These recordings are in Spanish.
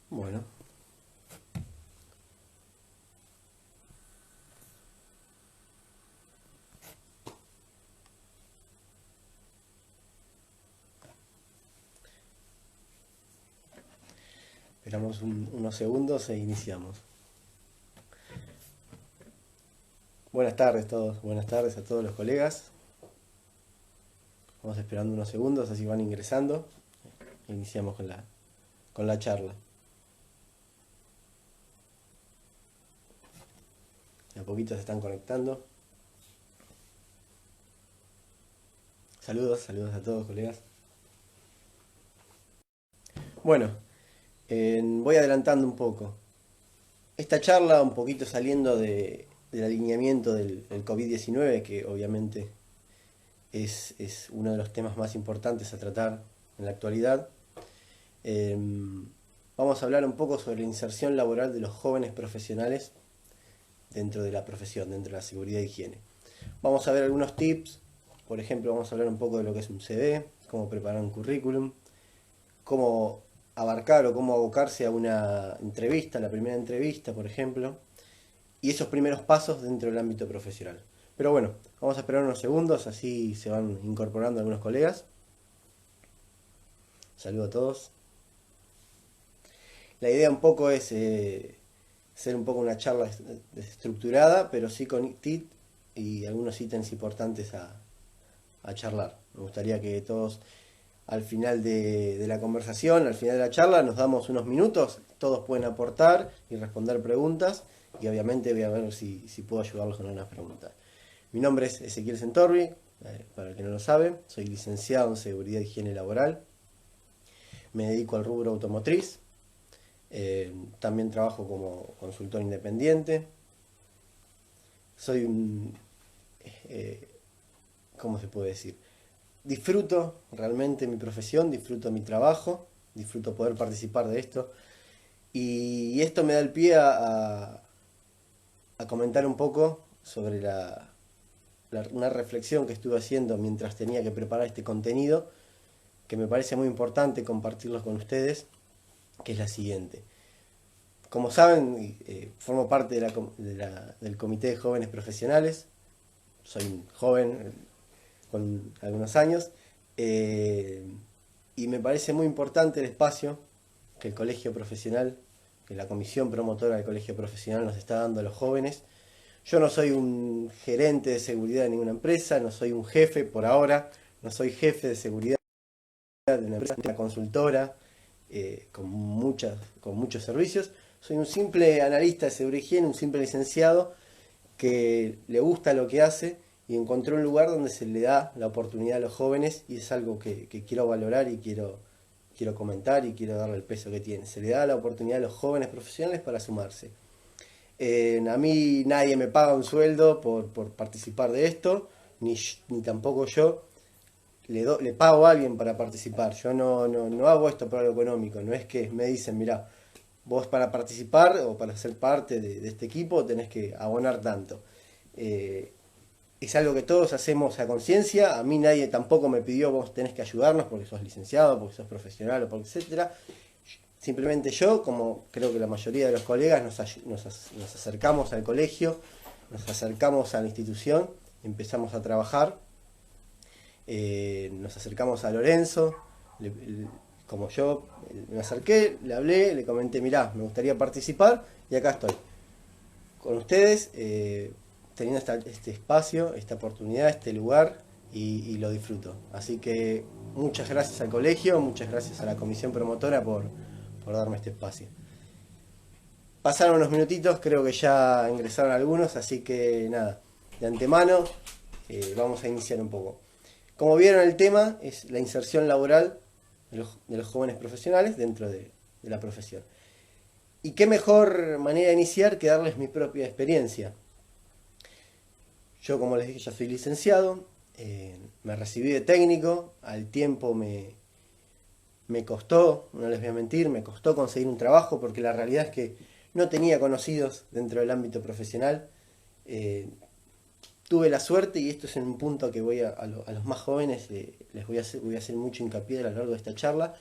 Bueno, esperamos unos segundos e iniciamos. Buenas tardes todos, buenas tardes a todos los colegas. Vamos esperando unos segundos, así van ingresando. Iniciamos con la charla. De a poquito se están conectando. Saludos, saludos a todos colegas. Bueno, voy adelantando un poco. Esta charla, un poquito saliendo del alineamiento del COVID-19, que obviamente es uno de los temas más importantes a tratar en la actualidad. Vamos a hablar un poco sobre la inserción laboral de los jóvenes profesionales dentro de la profesión, dentro de la seguridad e higiene. Vamos a ver algunos tips, por ejemplo, vamos a hablar un poco de lo que es un CV, cómo preparar un currículum, cómo abarcar o cómo abocarse a una entrevista, la primera entrevista, por ejemplo, y esos primeros pasos dentro del ámbito profesional. Pero bueno, vamos a esperar unos segundos, así se van incorporando algunos colegas. Saludos a todos. La idea un poco es ser un poco una charla estructurada, pero sí con tips y algunos ítems importantes a charlar. Me gustaría que todos al final de la conversación, al final de la charla, nos damos unos minutos, todos pueden aportar y responder preguntas y obviamente voy a ver si puedo ayudarlos con algunas preguntas. Mi nombre es Ezequiel Centorbi, para el que no lo sabe, soy licenciado en Seguridad e Higiene Laboral, me dedico al rubro automotriz, también trabajo como consultor independiente, soy un, ¿cómo se puede decir? Disfruto realmente mi profesión, disfruto mi trabajo, disfruto poder participar de esto y esto me da el pie a comentar un poco sobre una reflexión que estuve haciendo mientras tenía que preparar este contenido, que me parece muy importante compartirlos con ustedes, que es la siguiente. Como saben, formo parte del Comité de Jóvenes Profesionales, soy un joven con algunos años, eh, y me parece muy importante el espacio que el colegio profesional, que la comisión promotora del colegio profesional nos está dando a los jóvenes. Yo no soy un gerente de seguridad de ninguna empresa, no soy un jefe por ahora, no soy jefe de seguridad de una empresa, una consultora con muchos servicios. Soy un simple analista de seguridad y higiene, un simple licenciado que le gusta lo que hace y encontró un lugar donde se le da la oportunidad a los jóvenes y es algo que quiero valorar y quiero comentar y quiero darle el peso que tiene. Se le da la oportunidad a los jóvenes profesionales para sumarse. A mí nadie me paga un sueldo por participar de esto, ni tampoco yo le pago a alguien para participar. Yo no hago esto por algo económico, no es que me dicen, mira, vos para participar o para ser parte de este equipo tenés que abonar tanto. Eh, es algo que todos hacemos a conciencia, a mí nadie tampoco me pidió vos tenés que ayudarnos porque sos licenciado, porque sos profesional o porque etcétera. Simplemente yo, como creo que la mayoría de los colegas, nos acercamos al colegio, nos acercamos a la institución, empezamos a trabajar, nos acercamos a Lorenzo, como yo me acerqué, le hablé, le comenté, mirá, me gustaría participar y acá estoy con ustedes, teniendo este espacio, esta oportunidad, este lugar y lo disfruto. Así que muchas gracias al colegio, muchas gracias a la comisión promotora por darme este espacio. Pasaron unos minutitos, creo que ya ingresaron algunos, así que nada, de antemano vamos a iniciar un poco. Como vieron, el tema es la inserción laboral de los jóvenes profesionales dentro de la profesión. Y qué mejor manera de iniciar que darles mi propia experiencia. Yo, como les dije, ya soy licenciado, me recibí de técnico, al tiempo me costó, no les voy a mentir, me costó conseguir un trabajo porque la realidad es que no tenía conocidos dentro del ámbito profesional. Tuve la suerte, y esto es en un punto que voy a los más jóvenes, les voy a hacer mucho hincapié a lo largo de esta charla,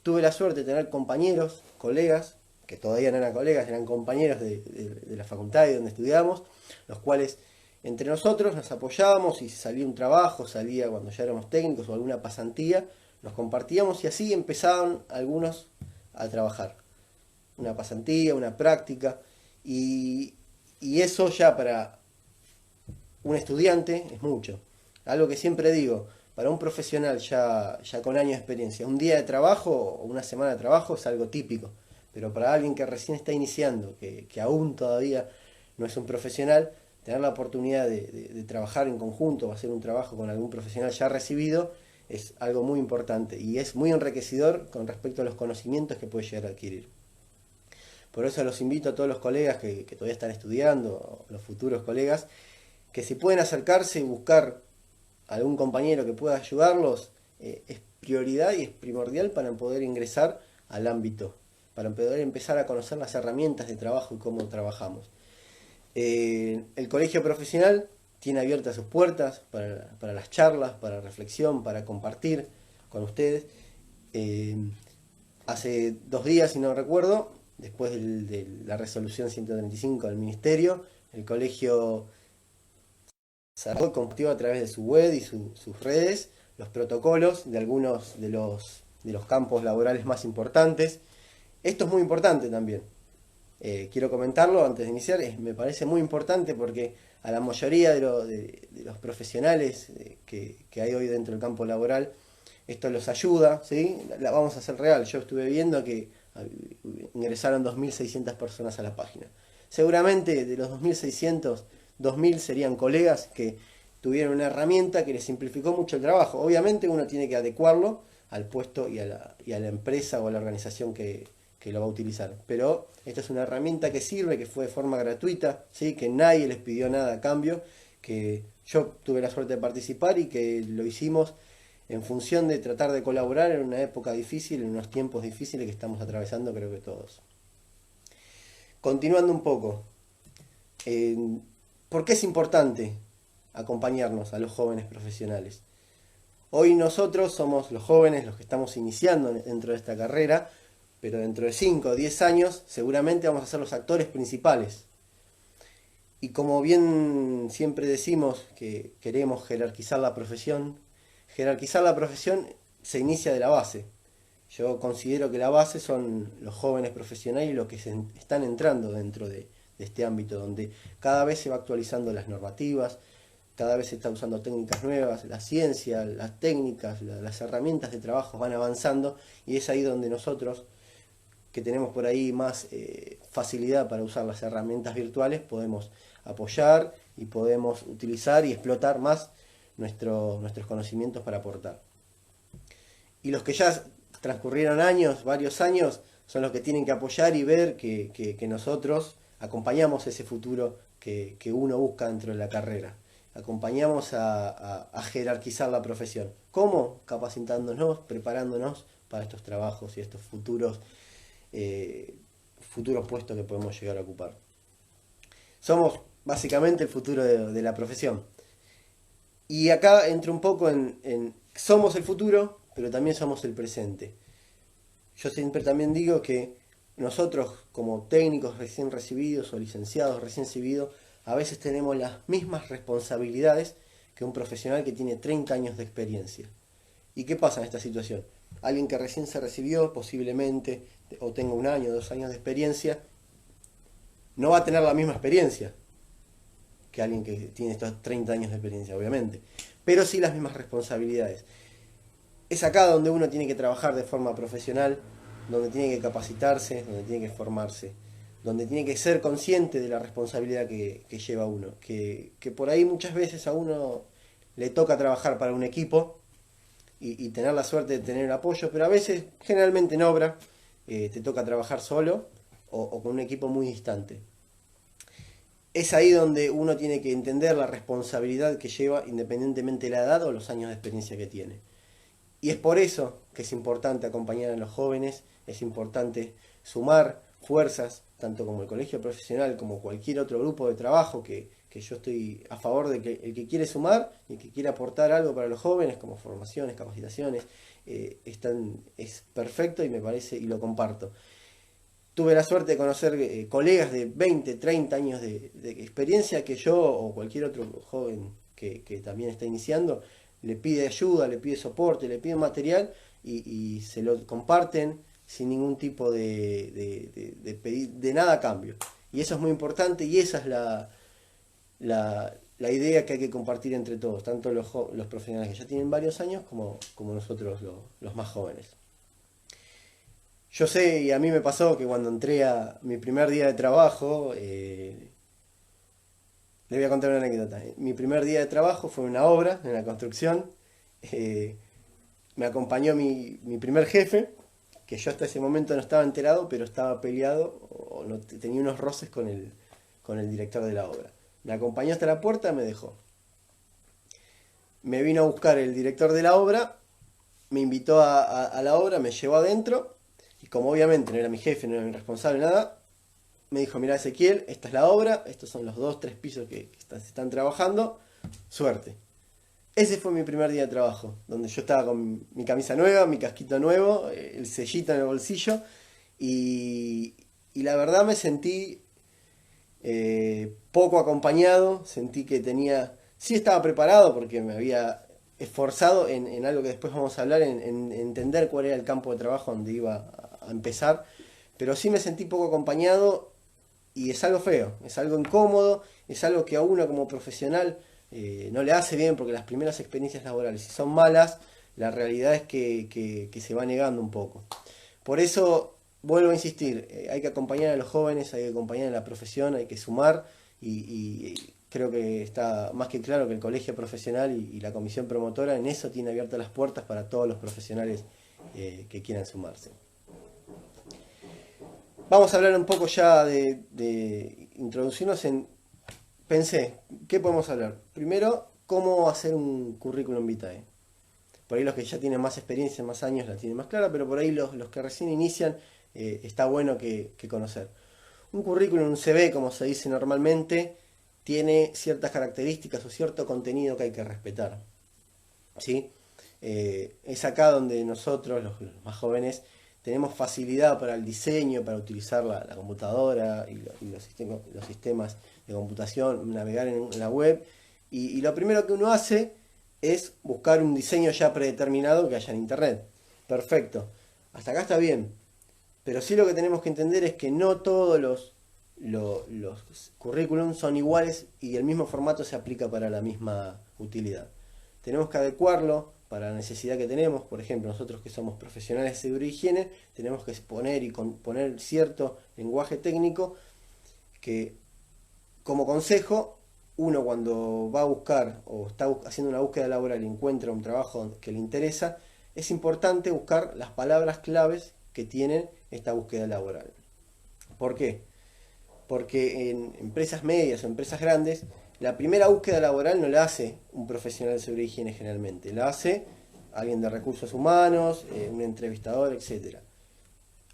Tuve la suerte de tener compañeros, colegas, que todavía no eran colegas, eran compañeros de la facultad y donde estudiamos, los cuales entre nosotros nos apoyábamos y si salía un trabajo, salía cuando ya éramos técnicos o alguna pasantía, nos compartíamos y así empezaban algunos a trabajar. Una pasantía, una práctica y eso ya para un estudiante es mucho. Algo que siempre digo, para un profesional ya con años de experiencia, un día de trabajo o una semana de trabajo es algo típico, pero para alguien que recién está iniciando, que aún todavía no es un profesional, tener la oportunidad de trabajar en conjunto o hacer un trabajo con algún profesional ya recibido es algo muy importante y es muy enriquecedor con respecto a los conocimientos que puede llegar a adquirir. Por eso los invito a todos los colegas que todavía están estudiando, los futuros colegas, que si pueden acercarse y buscar algún compañero que pueda ayudarlos, es prioridad y es primordial para poder ingresar al ámbito, para poder empezar a conocer las herramientas de trabajo y cómo trabajamos. El colegio profesional tiene abiertas sus puertas para las charlas, para reflexión, para compartir con ustedes. Hace 2 días, si no recuerdo, después de la resolución 135 del Ministerio, el colegio sacó y compartió a través de su web y sus redes los protocolos de algunos de los campos laborales más importantes. Esto es muy importante también. Quiero comentarlo antes de iniciar, me parece muy importante porque a la mayoría de los profesionales que hay hoy dentro del campo laboral, esto los ayuda, ¿sí? La vamos a hacer real. Yo estuve viendo que ingresaron 2.600 personas a la página. Seguramente de los 2.600, 2.000 serían colegas que tuvieron una herramienta que les simplificó mucho el trabajo. Obviamente uno tiene que adecuarlo al puesto y a la empresa o a la organización que lo va a utilizar. Pero esta es una herramienta que sirve, que fue de forma gratuita, ¿sí? Que nadie les pidió nada a cambio, que yo tuve la suerte de participar y que lo hicimos en función de tratar de colaborar en una época difícil, en unos tiempos difíciles que estamos atravesando, creo que todos. Continuando un poco, ¿por qué es importante acompañarnos a los jóvenes profesionales? Hoy nosotros somos los jóvenes, los que estamos iniciando dentro de esta carrera, pero dentro de 5 o 10 años seguramente vamos a ser los actores principales. Y como bien siempre decimos que queremos jerarquizar la profesión se inicia de la base. Yo considero que la base son los jóvenes profesionales y los que están entrando dentro de este ámbito, donde cada vez se va actualizando las normativas, cada vez se está usando técnicas nuevas, la ciencia, las técnicas, las herramientas de trabajo van avanzando y es ahí donde nosotros, que tenemos por ahí más facilidad para usar las herramientas virtuales, podemos apoyar y podemos utilizar y explotar más nuestros conocimientos para aportar. Y los que ya transcurrieron años, varios años, son los que tienen que apoyar y ver que nosotros acompañamos ese futuro que uno busca dentro de la carrera. Acompañamos a jerarquizar la profesión. ¿Cómo? Capacitándonos, preparándonos para estos trabajos y estos futuros puestos que podemos llegar a ocupar. Somos básicamente el futuro de la profesión. Y acá entro un poco en somos el futuro, pero también somos el presente. Yo siempre también digo que nosotros como técnicos recién recibidos o licenciados recién recibidos, a veces tenemos las mismas responsabilidades que un profesional que tiene 30 años de experiencia. ¿Y qué pasa en esta situación? Alguien que recién se recibió, posiblemente, o tenga 1 año, 2 años de experiencia, no va a tener la misma experiencia que alguien que tiene estos 30 años de experiencia, obviamente, pero sí las mismas responsabilidades. Es acá donde uno tiene que trabajar de forma profesional, donde tiene que capacitarse, donde tiene que formarse, donde tiene que ser consciente de la responsabilidad que lleva uno, que por ahí muchas veces a uno le toca trabajar para un equipo y tener la suerte de tener apoyo, pero a veces, generalmente en obra, te toca trabajar solo o con un equipo muy distante. Es ahí donde uno tiene que entender la responsabilidad que lleva independientemente de la edad o los años de experiencia que tiene. Y es por eso que es importante acompañar a los jóvenes, es importante sumar fuerzas, tanto como el colegio profesional como cualquier otro grupo de trabajo que yo estoy a favor de que el que quiere sumar y que quiere aportar algo para los jóvenes, como formaciones, capacitaciones, es perfecto y me parece, y lo comparto. Tuve la suerte de conocer colegas de 20, 30 años de experiencia que yo o cualquier otro joven que también está iniciando le pide ayuda, le pide soporte, le pide material y se lo comparten sin ningún tipo de nada a cambio. Y eso es muy importante y esa es la idea que hay que compartir entre todos, tanto los profesionales que ya tienen varios años como nosotros los más jóvenes. Yo sé, y a mí me pasó que cuando entré a mi primer día de trabajo, le voy a contar una anécdota. Mi primer día de trabajo fue en una obra, en la construcción. eh, Me acompañó mi primer jefe, que yo hasta ese momento no estaba enterado, pero estaba peleado, o no, tenía unos roces con el director de la obra. Me acompañó hasta la puerta, me dejó. Me vino a buscar el director de la obra, me invitó a la obra, me llevó adentro, y como obviamente no era mi jefe, no era mi responsable, nada, me dijo, mira Ezequiel, esta es la obra, estos son los 2, 3 pisos que se están trabajando, suerte. Ese fue mi primer día de trabajo, donde yo estaba con mi camisa nueva, mi casquito nuevo, el sellito en el bolsillo, y la verdad me sentí poco acompañado, sentí que sí estaba preparado porque me había esforzado en algo que después vamos a hablar, en entender cuál era el campo de trabajo donde iba a empezar, pero sí me sentí poco acompañado y es algo feo, es algo incómodo, es algo que a uno como profesional no le hace bien porque las primeras experiencias laborales, si son malas, la realidad es que se va negando un poco. Por eso, vuelvo a insistir, hay que acompañar a los jóvenes, hay que acompañar a la profesión, hay que sumar y creo que está más que claro que el colegio profesional y la comisión promotora en eso tiene abiertas las puertas para todos los profesionales que quieran sumarse. Vamos a hablar un poco ya de introducirnos en... Pensé, ¿qué podemos hablar? Primero, cómo hacer un currículum vitae. Por ahí los que ya tienen más experiencia, más años, la tienen más clara, pero por ahí los que recién inician, está bueno que conocer. Un currículum, un CV, como se dice normalmente, tiene ciertas características o cierto contenido que hay que respetar. ¿Sí? Es acá donde nosotros, los más jóvenes, tenemos facilidad para el diseño, para utilizar la computadora y los sistemas de computación, navegar en la web. Y lo primero que uno hace es buscar un diseño ya predeterminado que haya en internet. Perfecto. Hasta acá está bien. Pero sí lo que tenemos que entender es que no todos los currículums son iguales y el mismo formato se aplica para la misma utilidad. Tenemos que adecuarlo para la necesidad que tenemos. Por ejemplo, nosotros que somos profesionales de seguridad y higiene, tenemos que exponer y poner cierto lenguaje técnico que, como consejo, uno cuando va a buscar o está haciendo una búsqueda laboral y encuentra un trabajo que le interesa, es importante buscar las palabras claves que tienen esta búsqueda laboral. ¿Por qué? Porque en empresas medias o empresas grandes, la primera búsqueda laboral no la hace un profesional de seguridad y higiene generalmente, la hace alguien de recursos humanos, un entrevistador, etc.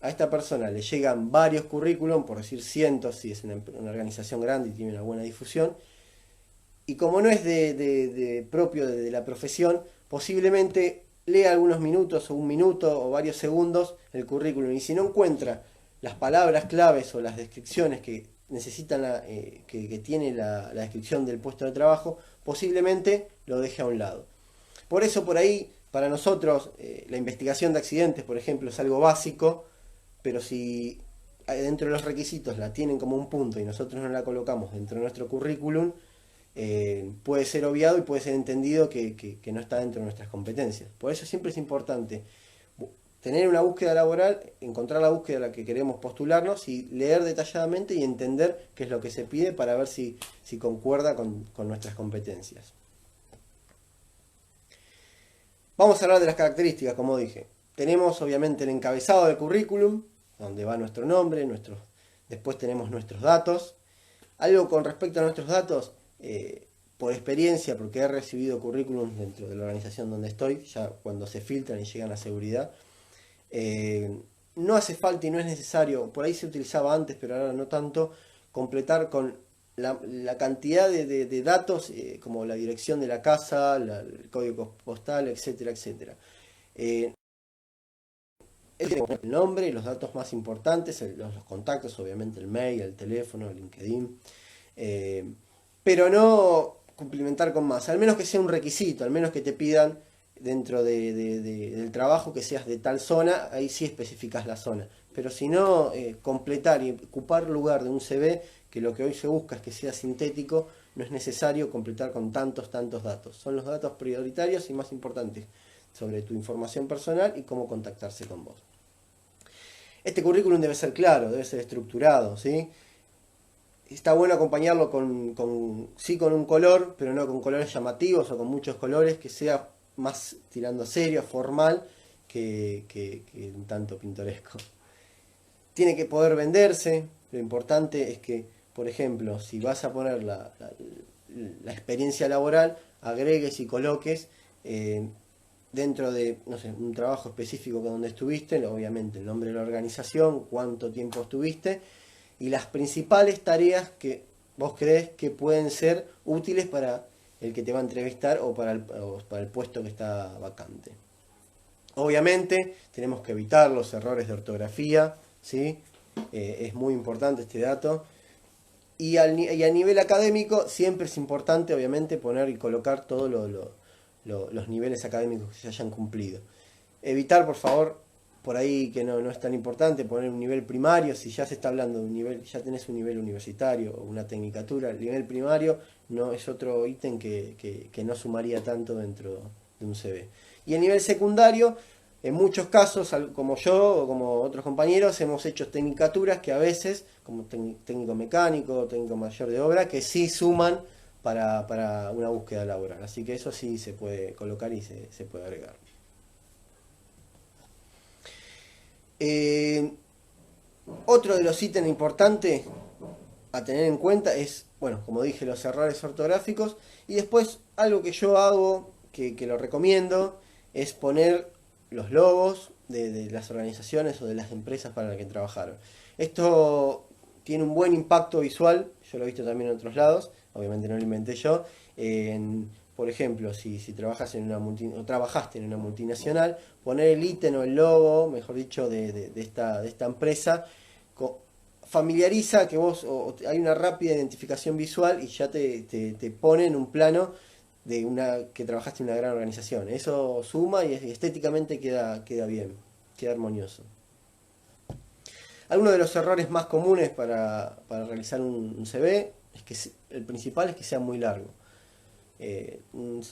A esta persona le llegan varios currículum, por decir cientos, si es una organización grande y tiene una buena difusión, y como no es propio de la profesión, posiblemente lea algunos minutos o un minuto o varios segundos el currículum, y si no encuentra las palabras claves o las descripciones que necesitan que tiene la descripción del puesto de trabajo, posiblemente lo deje a un lado. Por eso por ahí, para nosotros, la investigación de accidentes, por ejemplo, es algo básico, pero si dentro de los requisitos la tienen como un punto y nosotros no la colocamos dentro de nuestro currículum, puede ser obviado y puede ser entendido que no está dentro de nuestras competencias. Por eso siempre es importante tener una búsqueda laboral, encontrar la búsqueda a la que queremos postularnos y leer detalladamente y entender qué es lo que se pide para ver si concuerda con nuestras competencias. Vamos a hablar de las características, como dije. Tenemos obviamente el encabezado del currículum, donde va nuestro nombre, después tenemos nuestros datos. Algo con respecto a nuestros datos, por experiencia, porque he recibido currículums dentro de la organización donde estoy, ya cuando se filtran y llegan a seguridad, no hace falta y no es necesario, por ahí se utilizaba antes, pero ahora no tanto, completar con la cantidad de datos, como la dirección de la casa, el código postal, etcétera, etcétera. El nombre y los datos más importantes, los contactos, obviamente el mail, el teléfono, el LinkedIn, pero no cumplimentar con más, al menos que sea un requisito, al menos que te pidan dentro del trabajo que seas de tal zona, ahí sí especificas la zona, pero si no, completar y ocupar lugar de un CV, que lo que hoy se busca es que sea sintético, no es necesario completar con tantos datos, son los datos prioritarios y más importantes sobre tu información personal y cómo contactarse con vos. Este currículum debe ser claro, debe ser estructurado, ¿sí? Está bueno acompañarlo sí con un color, pero no con colores llamativos o con muchos colores, que sea más tirando serio, formal, que un tanto pintoresco. Tiene que poder venderse, lo importante es que, por ejemplo, si vas a poner la experiencia laboral, agregues y coloques dentro de, no sé, un trabajo específico donde estuviste, obviamente el nombre de la organización, cuánto tiempo estuviste y las principales tareas que vos crees que pueden ser útiles para el que te va a entrevistar o para el puesto que está vacante. Obviamente tenemos que evitar los errores de ortografía, ¿sí? Es muy importante este dato. Y a nivel académico siempre es importante, obviamente, poner y colocar todos los niveles académicos que se hayan cumplido. Evitar, por favor, por ahí que no es tan importante, poner un nivel primario. Si ya se está hablando de un nivel, ya tenés un nivel universitario o una tecnicatura, el nivel primario no es otro ítem que no sumaría tanto dentro de un CV. Y el nivel secundario, en muchos casos, como yo o como otros compañeros, hemos hecho tecnicaturas que a veces, como técnico mecánico, técnico mayor de obra, que sí suman para una búsqueda laboral. Así que eso sí se puede colocar y se puede agregar. Otro de los ítems importantes a tener en cuenta es, bueno, como dije, los errores ortográficos. Y después algo que yo hago, que lo recomiendo, es poner los logos de las organizaciones o de las empresas para las que trabajaron. Esto tiene un buen impacto visual, yo lo he visto también en otros lados, obviamente no lo inventé yo. Por ejemplo, si trabajas o trabajaste en una multinacional, poner el ítem o el logo, mejor dicho, de esta empresa, familiariza que hay una rápida identificación visual y ya te pone en un plano que trabajaste en una gran organización. Eso suma y estéticamente queda bien, queda armonioso. Algunos de los errores más comunes para realizar un CV, es que el principal es que sea muy largo.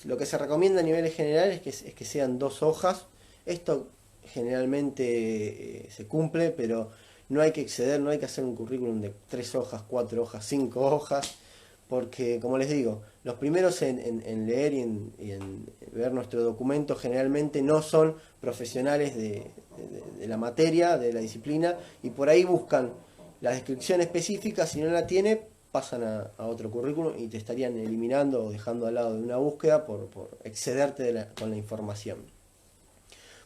Lo que se recomienda a niveles generales es que sean 2 hojas. Esto generalmente se cumple, pero no hay que exceder, no hay que hacer un currículum de 3 hojas, 4 hojas, 5 hojas, porque como les digo, los primeros en leer y en ver nuestro documento generalmente no son profesionales de la materia, de la disciplina, y por ahí buscan la descripción específica. Si no la tiene, pasan a otro currículum y te estarían eliminando o dejando al lado de una búsqueda por excederte con la información.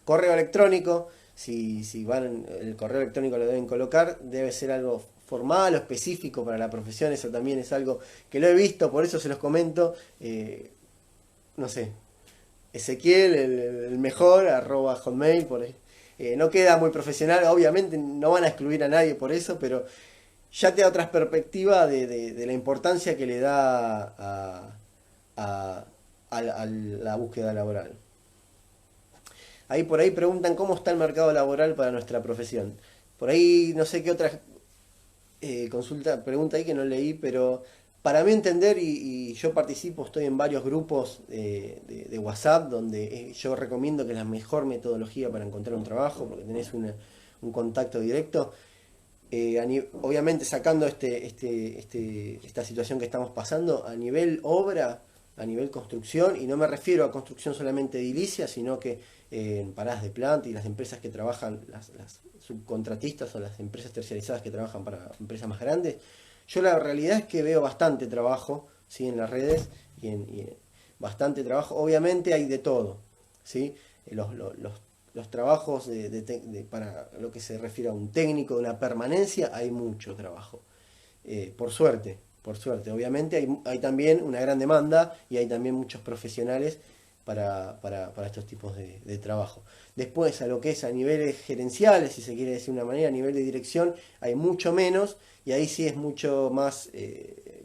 Correo electrónico, si van, el correo electrónico lo deben colocar, debe ser algo formal o específico para la profesión. Eso también es algo que lo he visto, por eso se los comento. No sé, Ezequiel, el mejor, @hotmail, por ahí. No queda muy profesional, obviamente no van a excluir a nadie por eso, pero ya te da otra perspectiva de la importancia que le da a la búsqueda laboral. Ahí por ahí preguntan cómo está el mercado laboral para nuestra profesión. Por ahí no sé qué otra pregunta ahí que no leí, pero para mí entender, y yo participo, estoy en varios grupos de WhatsApp donde yo recomiendo que es la mejor metodología para encontrar un trabajo, porque tenés un contacto directo. Obviamente sacando esta situación que estamos pasando, a nivel obra, a nivel construcción, y no me refiero a construcción solamente edilicia, sino que en paradas de planta y las empresas que trabajan, las subcontratistas o las empresas terciarizadas que trabajan para empresas más grandes, yo la realidad es que veo bastante trabajo, ¿sí? En las redes y bastante trabajo. Obviamente hay de todo, ¿sí? Los trabajos para lo que se refiere a un técnico de una permanencia, hay mucho trabajo. Por suerte. Obviamente hay también una gran demanda y hay también muchos profesionales para estos tipos de trabajo. Después, a lo que es a niveles gerenciales, si se quiere decir de una manera, a nivel de dirección, hay mucho menos, y ahí sí es mucho más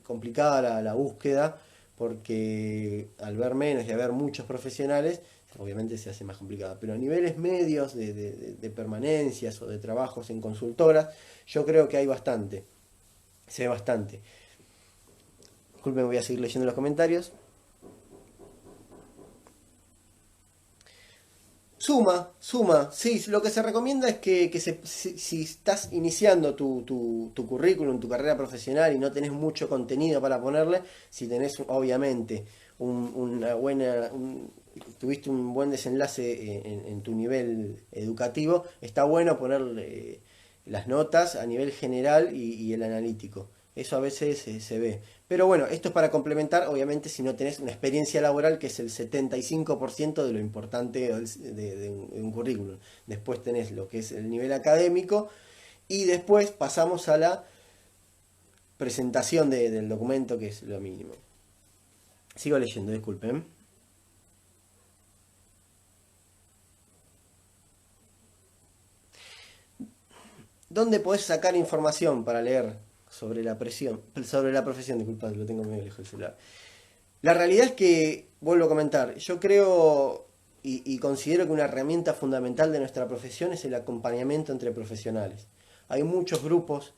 complicada la búsqueda, porque al ver menos y haber muchos profesionales, obviamente se hace más complicada. Pero a niveles medios de permanencias o de trabajos en consultoras, yo creo que hay bastante, se ve bastante. Disculpen, voy a seguir leyendo los comentarios. Suma. Sí, lo que se recomienda es si estás iniciando tu currículum, tu carrera profesional y no tenés mucho contenido para ponerle, si tenés obviamente tuviste un buen desenlace en tu nivel educativo, está bueno ponerle las notas a nivel general y el analítico. Eso a veces se ve. Pero bueno, esto es para complementar, obviamente, si no tenés una experiencia laboral, que es el 75% de lo importante de un currículum. Después tenés lo que es el nivel académico y después pasamos a la presentación del documento, que es lo mínimo. Sigo leyendo, disculpen. ¿Dónde podés sacar información para leer sobre la profesión? Disculpad, lo tengo medio lejos del celular. La realidad es que, vuelvo a comentar, yo creo y considero que una herramienta fundamental de nuestra profesión es el acompañamiento entre profesionales. Hay muchos grupos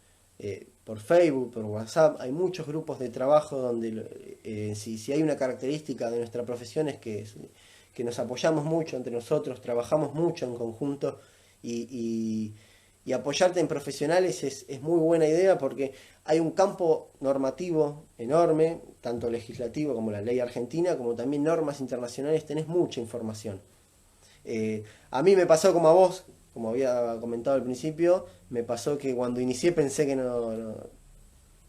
por Facebook, por WhatsApp, hay muchos grupos de trabajo donde si hay una característica de nuestra profesión es que nos apoyamos mucho entre nosotros, trabajamos mucho en conjunto y apoyarte en profesionales es muy buena idea porque hay un campo normativo enorme, tanto legislativo como la ley argentina, como también normas internacionales, tenés mucha información. A mí me pasó como a vos, como había comentado al principio, me pasó que cuando inicié pensé que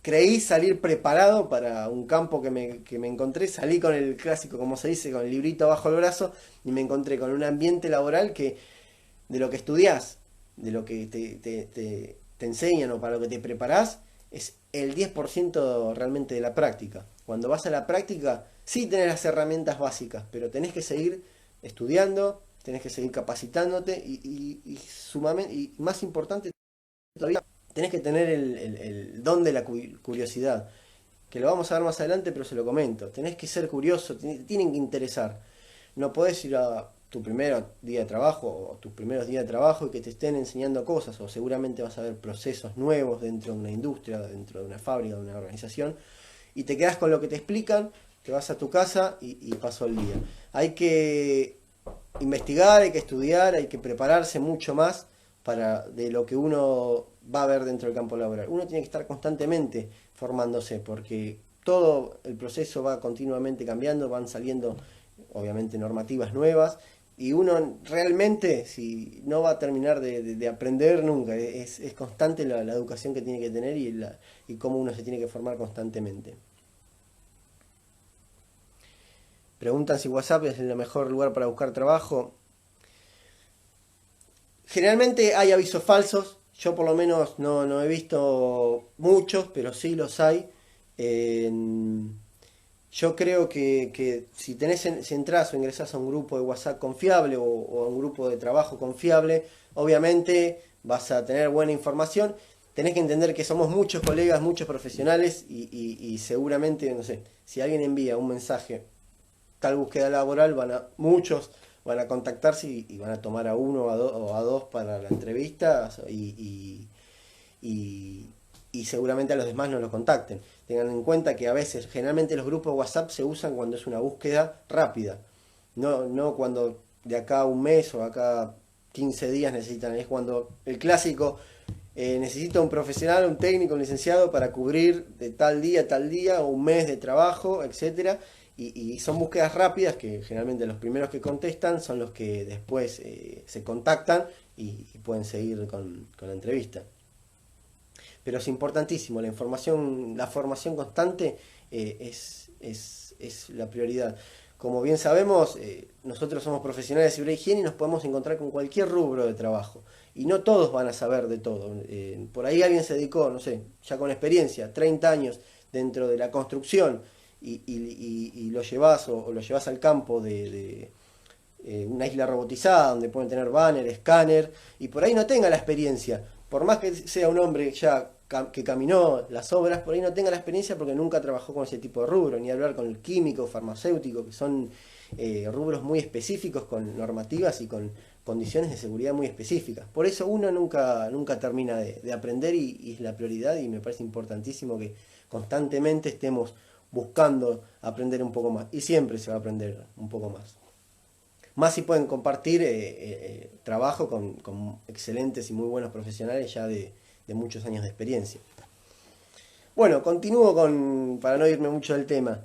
creí salir preparado para un campo que me encontré, salí con el clásico, como se dice, con el librito bajo el brazo y me encontré con un ambiente laboral que de lo que estudiás, de lo que te enseñan o para lo que te preparás, es el 10% realmente de la práctica. Cuando vas a la práctica, sí tenés las herramientas básicas, pero tenés que seguir estudiando, tenés que seguir capacitándote y más importante todavía, tenés que tener el don de la curiosidad, que lo vamos a ver más adelante, pero se lo comento. Tenés que ser curioso, tienen que interesar. No podés ir a tu primer día de trabajo o tus primeros días de trabajo y que te estén enseñando cosas, o seguramente vas a ver procesos nuevos dentro de una industria, dentro de una fábrica, de una organización, y te quedas con lo que te explican, te vas a tu casa y pasó el día. Hay que investigar, hay que estudiar, hay que prepararse mucho más de lo que uno va a ver dentro del campo laboral. Uno tiene que estar constantemente formándose porque todo el proceso va continuamente cambiando, van saliendo obviamente normativas nuevas y uno realmente si no va a terminar de aprender nunca, es constante la educación que tiene que tener y cómo uno se tiene que formar constantemente. Preguntan si WhatsApp es el mejor lugar para buscar trabajo. Generalmente hay avisos falsos, yo por lo menos no he visto muchos, pero sí los hay. Yo creo que si entras o ingresás a un grupo de WhatsApp confiable o a un grupo de trabajo confiable, obviamente vas a tener buena información. Tenés que entender que somos muchos colegas, muchos profesionales y seguramente, no sé, si alguien envía un mensaje, tal búsqueda laboral, muchos van a contactarse y van a tomar a uno o a dos para la entrevista y seguramente a los demás no los contacten. Tengan en cuenta que a veces, generalmente los grupos WhatsApp se usan cuando es una búsqueda rápida, no cuando de acá a un mes o acá 15 días necesitan, es cuando el clásico necesita un profesional, un técnico, un licenciado para cubrir de tal día a tal día, o un mes de trabajo, etcétera. Y son búsquedas rápidas que generalmente los primeros que contestan son los que después se contactan y pueden seguir con la entrevista. Pero es importantísimo, la formación constante es la prioridad. Como bien sabemos, nosotros somos profesionales de seguridad y higiene y nos podemos encontrar con cualquier rubro de trabajo. Y no todos van a saber de todo. Por ahí alguien se dedicó, no sé, ya con experiencia, 30 años dentro de la construcción y lo llevas o lo llevas al campo de una isla robotizada donde pueden tener banner, escáner, y por ahí no tenga la experiencia. Por más que sea un hombre ya que caminó las obras, por ahí no tenga la experiencia porque nunca trabajó con ese tipo de rubro, ni hablar con el químico, farmacéutico, que son rubros muy específicos con normativas y con condiciones de seguridad muy específicas. Por eso uno nunca termina de aprender y es la prioridad, y me parece importantísimo que constantemente estemos buscando aprender un poco más, y siempre se va a aprender un poco más. Más si pueden compartir trabajo con excelentes y muy buenos profesionales ya de muchos años de experiencia. Bueno, continúo para no irme mucho del tema.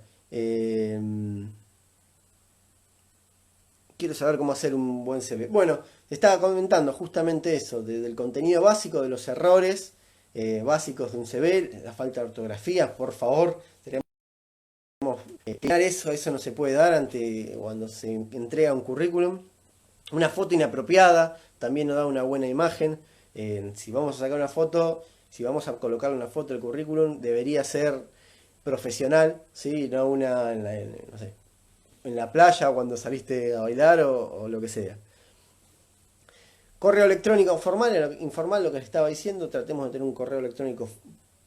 Quiero saber cómo hacer un buen CV. Bueno, te estaba comentando justamente eso, del contenido básico, de los errores básicos de un CV, la falta de ortografía, por favor, tenemos eso no se puede dar cuando se entrega un currículum. Una foto inapropiada también nos da una buena imagen. Si vamos a sacar una foto, si vamos a colocar una foto del currículum, debería ser profesional, ¿sí? No una no sé, en la playa cuando saliste a bailar o lo que sea. Correo electrónico informal, lo que les estaba diciendo, tratemos de tener un correo electrónico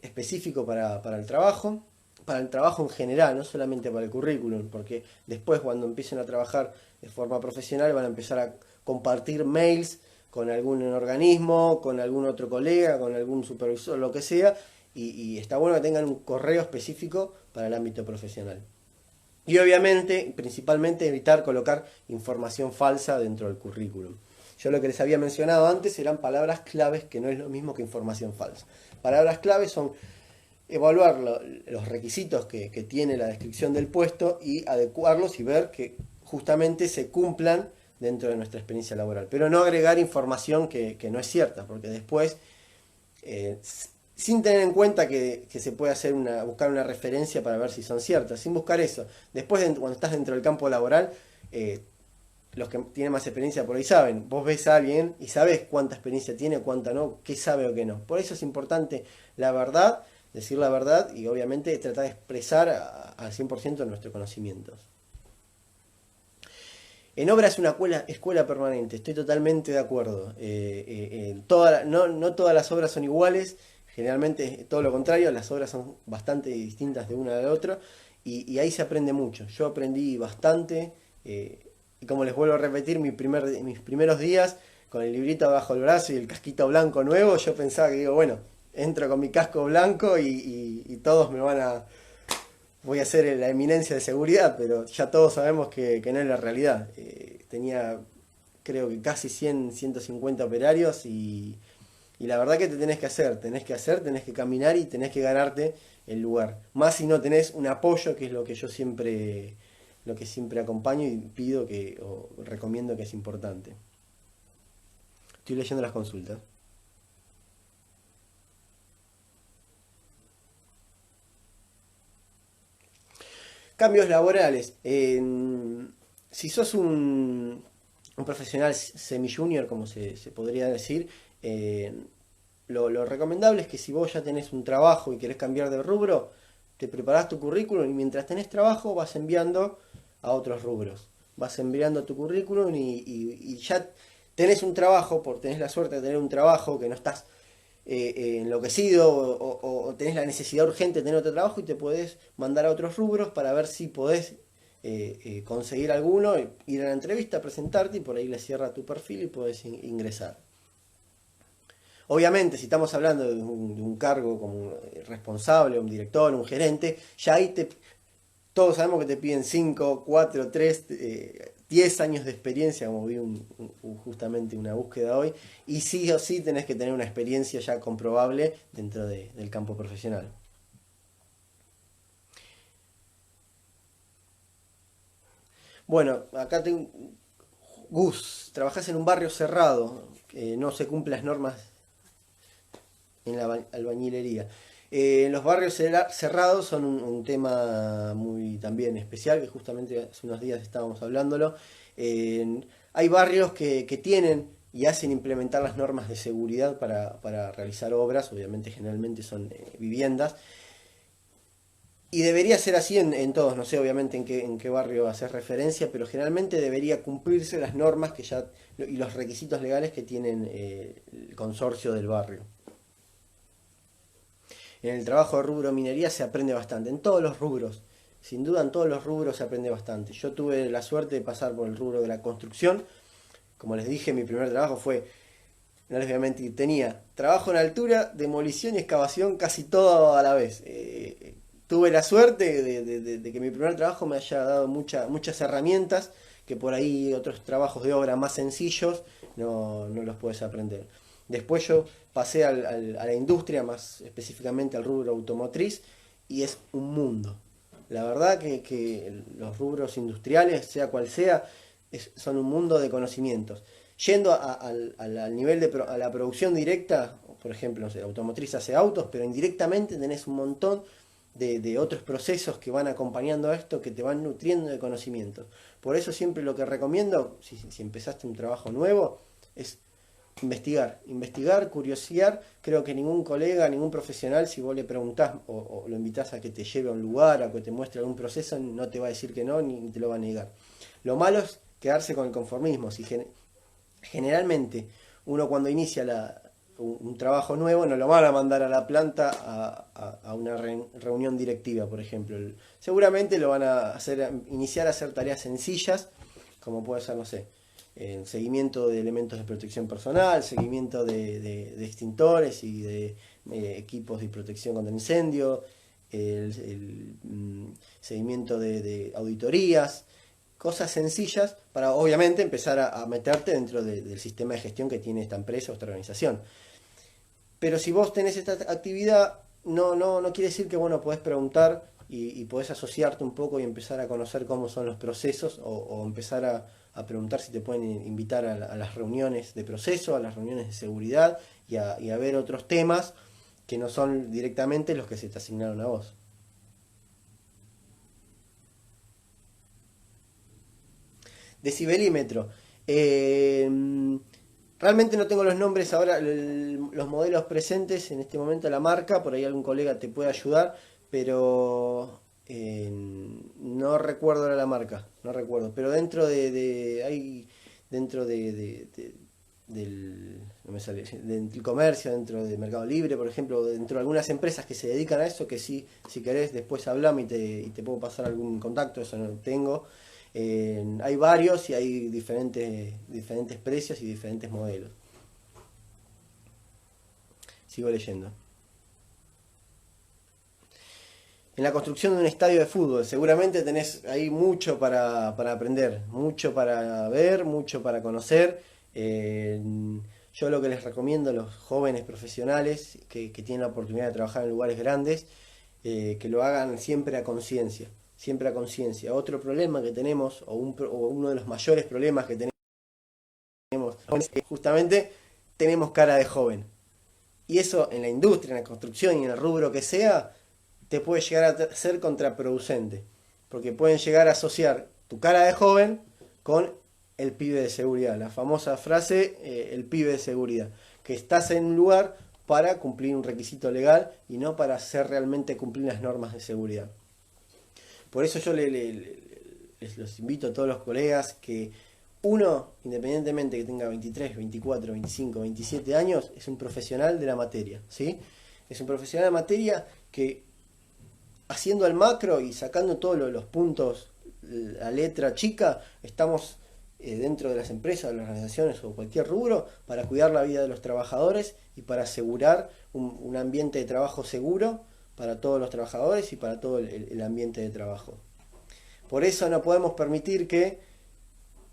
específico para el trabajo en general, no solamente para el currículum, porque después cuando empiecen a trabajar de forma profesional van a empezar a compartir mails con algún organismo, con algún otro colega, con algún supervisor, lo que sea, y está bueno que tengan un correo específico para el ámbito profesional. Y obviamente, principalmente, evitar colocar información falsa dentro del currículum. Yo lo que les había mencionado antes eran palabras claves, que no es lo mismo que información falsa. Palabras claves son evaluar los requisitos que tiene la descripción del puesto y adecuarlos y ver que justamente se cumplan dentro de nuestra experiencia laboral. Pero no agregar información que no es cierta, porque después, sin tener en cuenta que se puede buscar una referencia para ver si son ciertas, sin buscar eso. Después, cuando estás dentro del campo laboral, los que tienen más experiencia por ahí saben. Vos ves a alguien y sabes cuánta experiencia tiene, cuánta no, qué sabe o qué no. Por eso es importante la verdad, decir la verdad y obviamente tratar de expresar al 100% nuestros conocimientos. En obra es una escuela permanente, estoy totalmente de acuerdo. No todas las obras son iguales, generalmente todo lo contrario, las obras son bastante distintas de una a la otra y ahí se aprende mucho. Yo aprendí bastante y como les vuelvo a repetir, mis primeros días con el librito bajo el brazo y el casquito blanco nuevo, yo pensaba que bueno, entro con mi casco blanco y todos voy a ser la eminencia de seguridad, pero ya todos sabemos que no es la realidad. Tenía creo que casi 150 operarios y la verdad que te tenés que caminar y tenés que ganarte el lugar. Más si no tenés un apoyo, que es lo que siempre acompaño y pido o recomiendo, que es importante. Estoy leyendo las consultas. Cambios laborales. Si sos un profesional semi-junior, como se podría decir, lo recomendable es que si vos ya tenés un trabajo y querés cambiar de rubro, te preparás tu currículum y mientras tenés trabajo vas enviando a otros rubros. Vas enviando tu currículum y ya tenés un trabajo, tenés la suerte de tener un trabajo que no estás enloquecido o tenés la necesidad urgente de tener otro trabajo y te podés mandar a otros rubros para ver si podés conseguir alguno, ir a la entrevista, presentarte y por ahí le cierra tu perfil y podés ingresar. Obviamente, si estamos hablando de un cargo como responsable, un director, un gerente, ya ahí todos sabemos que te piden 5, 4, 3, 10 años de experiencia, como vi justamente una búsqueda hoy, y sí o sí tenés que tener una experiencia ya comprobable dentro del campo profesional. Bueno, acá tengo Gus, trabajás en un barrio cerrado, no se cumplen las normas en la albañilería. Los barrios cerrados son un tema muy también especial, que justamente hace unos días estábamos hablándolo. Hay barrios que tienen y hacen implementar las normas de seguridad para realizar obras, obviamente generalmente son viviendas, Y debería ser así en todos, no sé obviamente en qué barrio hacer referencia, pero generalmente debería cumplirse las normas que ya y los requisitos legales que tienen el consorcio del barrio. En el trabajo de rubro minería se aprende bastante, en todos los rubros, sin duda en todos los rubros se aprende bastante. Yo tuve la suerte de pasar por el rubro de la construcción, como les dije, mi primer trabajo fue, no les voy a mentir, tenía trabajo en altura, demolición y excavación casi todo a la vez. Tuve la suerte de que mi primer trabajo me haya dado muchas herramientas que por ahí otros trabajos de obra más sencillos no los puedes aprender. Después yo pasé a la industria, más específicamente al rubro automotriz, y es un mundo. La verdad que los rubros industriales, sea cual sea, son un mundo de conocimientos. Yendo al nivel a la producción directa, por ejemplo, no sé, la automotriz hace autos, pero indirectamente tenés un montón de otros procesos que van acompañando a esto, que te van nutriendo de conocimientos. Por eso siempre lo que recomiendo, si empezaste un trabajo nuevo, es investigar, curiosear. Creo que ningún colega, ningún profesional, si vos le preguntás o lo invitás a que te lleve a un lugar, a que te muestre algún proceso, no te va a decir que no, ni te lo va a negar. Lo malo es quedarse con el conformismo. Si generalmente uno cuando inicia un trabajo nuevo no lo van a mandar a la planta a una reunión directiva, por ejemplo. Seguramente lo van a iniciar a hacer tareas sencillas, como puede ser, no sé, seguimiento de elementos de protección personal, seguimiento de extintores y de equipos de protección contra incendio, seguimiento de auditorías, cosas sencillas para obviamente empezar a meterte dentro del sistema de gestión que tiene esta empresa o esta organización. Pero si vos tenés esta actividad, no quiere decir que bueno, podés preguntar y podés asociarte un poco y empezar a conocer cómo son los procesos o empezar a preguntar si te pueden invitar a las reuniones de proceso, a las reuniones de seguridad y a ver otros temas que no son directamente los que se te asignaron a vos. Decibelímetro. Realmente no tengo los nombres ahora, los modelos presentes en este momento, la marca, por ahí algún colega te puede ayudar, pero no recuerdo ahora la marca, no recuerdo. Pero hay dentro del, no me sale, del comercio, dentro de Mercado Libre, por ejemplo, dentro de algunas empresas que se dedican a eso, que sí, si querés después hablamos y te puedo pasar algún contacto, eso no lo tengo. Hay varios y hay diferentes precios y diferentes modelos. Sigo leyendo. En la construcción de un estadio de fútbol, seguramente tenés ahí mucho para aprender, mucho para ver, mucho para conocer. Yo lo que les recomiendo a los jóvenes profesionales que tienen la oportunidad de trabajar en lugares grandes, que lo hagan siempre a conciencia, siempre a conciencia. Otro problema que tenemos, o uno de los mayores problemas que tenemos, es que justamente tenemos cara de joven. Y eso en la industria, en la construcción y en el rubro que sea, te puede llegar a ser contraproducente. Porque pueden llegar a asociar tu cara de joven con el pibe de seguridad. La famosa frase, el pibe de seguridad. Que estás en un lugar para cumplir un requisito legal y no para hacer realmente cumplir las normas de seguridad. Por eso yo les los invito a todos los colegas que uno, independientemente que tenga 23, 24, 25, 27 años, es un profesional de la materia, ¿sí? Es un profesional de la materia que haciendo el macro y sacando todos los puntos, la letra chica, estamos dentro de las empresas, de las organizaciones o cualquier rubro para cuidar la vida de los trabajadores y para asegurar un ambiente de trabajo seguro para todos los trabajadores y para todo el ambiente de trabajo. Por eso no podemos permitir que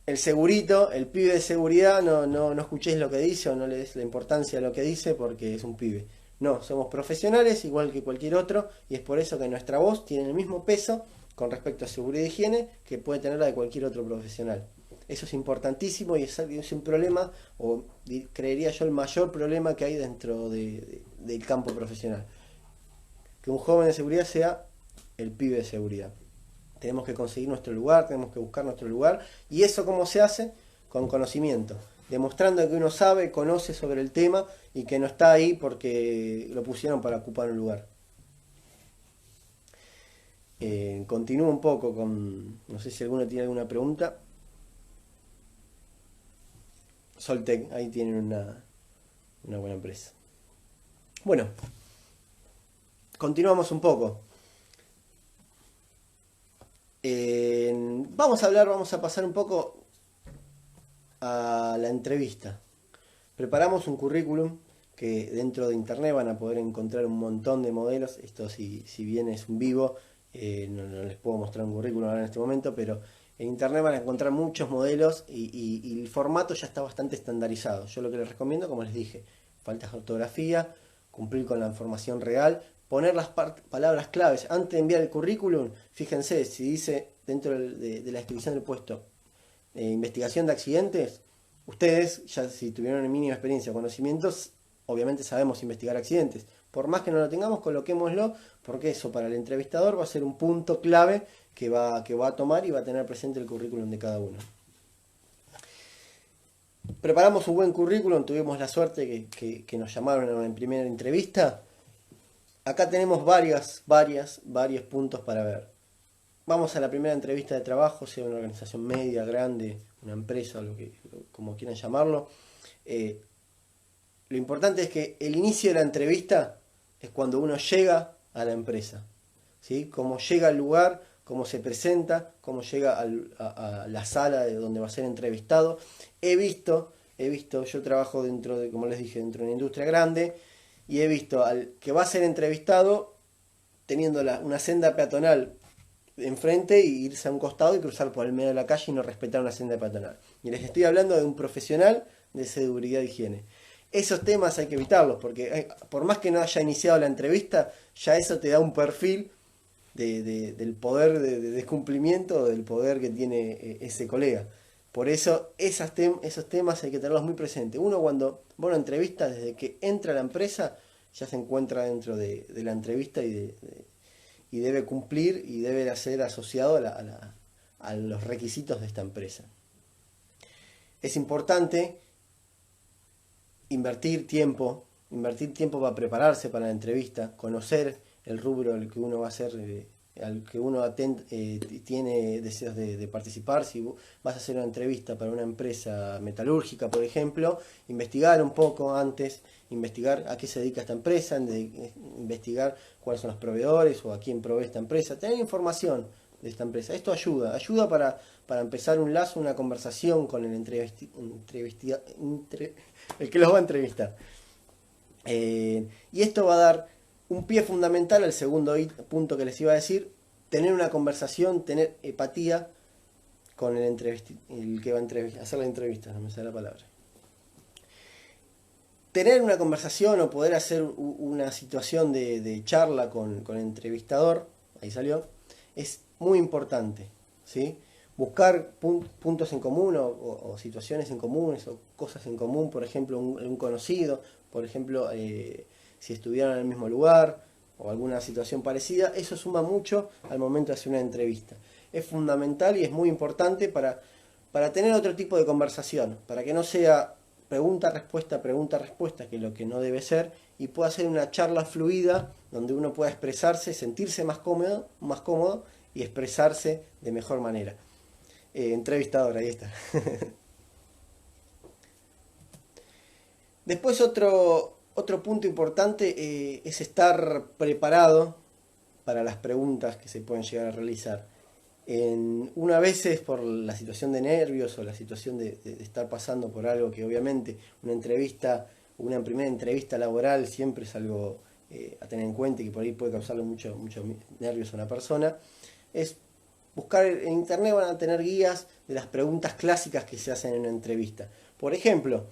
el segurito, el pibe de seguridad, no escuchéis lo que dice o no le des la importancia a lo que dice porque es un pibe. No, somos profesionales igual que cualquier otro y es por eso que nuestra voz tiene el mismo peso con respecto a seguridad y higiene que puede tener la de cualquier otro profesional. Eso es importantísimo y es un problema, o creería yo el mayor problema que hay dentro del campo profesional. Que un joven de seguridad sea el pibe de seguridad. Tenemos que conseguir nuestro lugar, tenemos que buscar nuestro lugar. ¿Y eso cómo se hace? Con conocimiento. Demostrando que uno sabe, conoce sobre el tema y que no está ahí porque lo pusieron para ocupar un lugar. Continúo un poco con, no sé si alguno tiene alguna pregunta. Soltec, ahí tienen una buena empresa. Bueno, continuamos un poco. Vamos a pasar un poco a la entrevista. Preparamos un currículum que dentro de internet van a poder encontrar un montón de modelos. Esto si bien es un vivo, no les puedo mostrar un currículum ahora en este momento, pero en internet van a encontrar muchos modelos y el formato ya está bastante estandarizado. Yo lo que les recomiendo, como les dije, faltas de ortografía, cumplir con la información real, poner las palabras claves. Antes de enviar el currículum, fíjense, si dice dentro de la descripción del puesto investigación de accidentes, ustedes, ya si tuvieron una mínima experiencia o conocimientos, obviamente sabemos investigar accidentes. Por más que no lo tengamos, coloquémoslo, porque eso para el entrevistador va a ser un punto clave que va a tomar y va a tener presente el currículum de cada uno. Preparamos un buen currículum, tuvimos la suerte que nos llamaron en primera entrevista. Acá tenemos varios puntos para ver. Vamos a la primera entrevista de trabajo, sea una organización media, grande, una empresa, como quieran llamarlo. Lo importante es que el inicio de la entrevista es cuando uno llega a la empresa, ¿sí? Cómo llega al lugar, cómo se presenta, cómo llega a la sala de donde va a ser entrevistado. He visto, yo trabajo dentro de, como les dije, dentro de una industria grande, y he visto al que va a ser entrevistado teniendo una senda peatonal enfrente y irse a un costado y cruzar por el medio de la calle y no respetar una senda peatonal. Y les estoy hablando de un profesional de seguridad y higiene. Esos temas hay que evitarlos porque por más que no haya iniciado la entrevista, ya eso te da un perfil del poder de descumplimiento, del poder que tiene ese colega. Por eso esos temas hay que tenerlos muy presentes. Uno cuando va a una entrevista, desde que entra a la empresa, ya se encuentra dentro de la entrevista y debe cumplir y debe ser asociado a los requisitos de esta empresa. Es importante invertir tiempo para prepararse para la entrevista, conocer el rubro al que uno va a hacer, al que uno tiene deseos de participar. Si vas a hacer una entrevista para una empresa metalúrgica, por ejemplo, investigar un poco antes, investigar a qué se dedica esta empresa, investigar cuáles son los proveedores o a quién provee esta empresa, tener información de esta empresa. Esto ayuda para empezar un lazo, una conversación con el el que los va a entrevistar. Y esto va a dar un pie fundamental al segundo punto que les iba a decir: tener una conversación, tener empatía con el que va a hacer la entrevista, no me sale la palabra. Tener una conversación o poder hacer una situación de charla con el entrevistador, ahí salió, es muy importante, ¿sí? Buscar puntos en común o situaciones en comunes o cosas en común, por ejemplo, un conocido, por ejemplo, si estuvieran en el mismo lugar o alguna situación parecida. Eso suma mucho al momento de hacer una entrevista. Es fundamental y es muy importante para tener otro tipo de conversación, para que no sea pregunta-respuesta, que es lo que no debe ser, y pueda ser una charla fluida donde uno pueda expresarse, sentirse más cómodo y expresarse de mejor manera. Entrevistador, ahí está. Después otro punto importante es estar preparado para las preguntas que se pueden llegar a realizar. Una vez por la situación de nervios o la situación de estar pasando por algo que obviamente una primera entrevista laboral siempre es algo a tener en cuenta y que por ahí puede causarle mucho nervios a una persona, es buscar en internet. Van a tener guías de las preguntas clásicas que se hacen en una entrevista. Por ejemplo,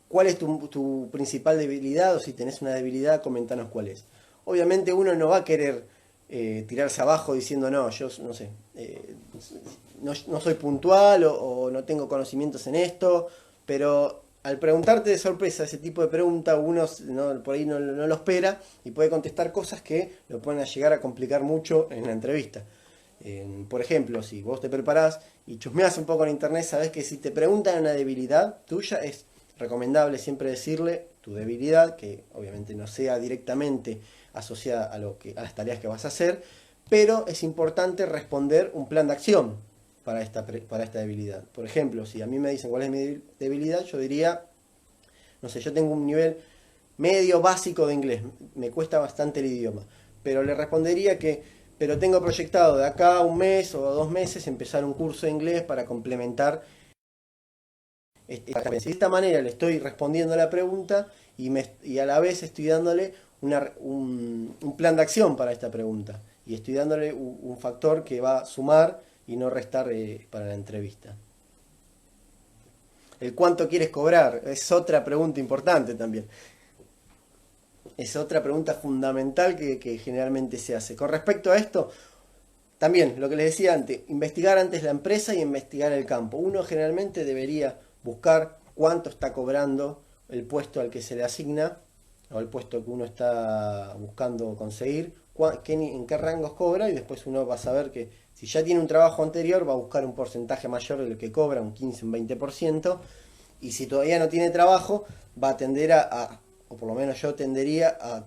¿cuál es tu principal debilidad? O si tenés una debilidad, comentanos cuál es. Obviamente uno no va a querer tirarse abajo diciendo no, yo no sé, no soy puntual o no tengo conocimientos en esto, pero al preguntarte de sorpresa ese tipo de pregunta, uno por ahí no lo espera y puede contestar cosas que lo pueden llegar a complicar mucho en la entrevista. Por ejemplo, si vos te preparás y chusmeás un poco en internet, sabés que si te preguntan una debilidad tuya es recomendable siempre decirle tu debilidad, que obviamente no sea directamente asociada a las tareas que vas a hacer, pero es importante responder un plan de acción para esta debilidad. Por ejemplo, si a mí me dicen cuál es mi debilidad, yo diría, no sé, yo tengo un nivel medio básico de inglés, me cuesta bastante el idioma, pero le respondería pero tengo proyectado de acá a un mes o 2 meses empezar un curso de inglés para complementar. De esta manera le estoy respondiendo a la pregunta y a la vez estoy dándole un plan de acción para esta pregunta. Y estoy dándole un factor que va a sumar y no restar para la entrevista. El cuánto quieres cobrar es otra pregunta importante también. Es otra pregunta fundamental que generalmente se hace. Con respecto a esto, también lo que les decía antes, investigar antes la empresa y investigar el campo. Uno generalmente debería buscar cuánto está cobrando el puesto al que se le asigna o el puesto que uno está buscando conseguir, en qué rangos cobra, y después uno va a saber que si ya tiene un trabajo anterior va a buscar un porcentaje mayor de lo que cobra, un 15, un 20%, y si todavía no tiene trabajo va a tender o por lo menos yo tendería a,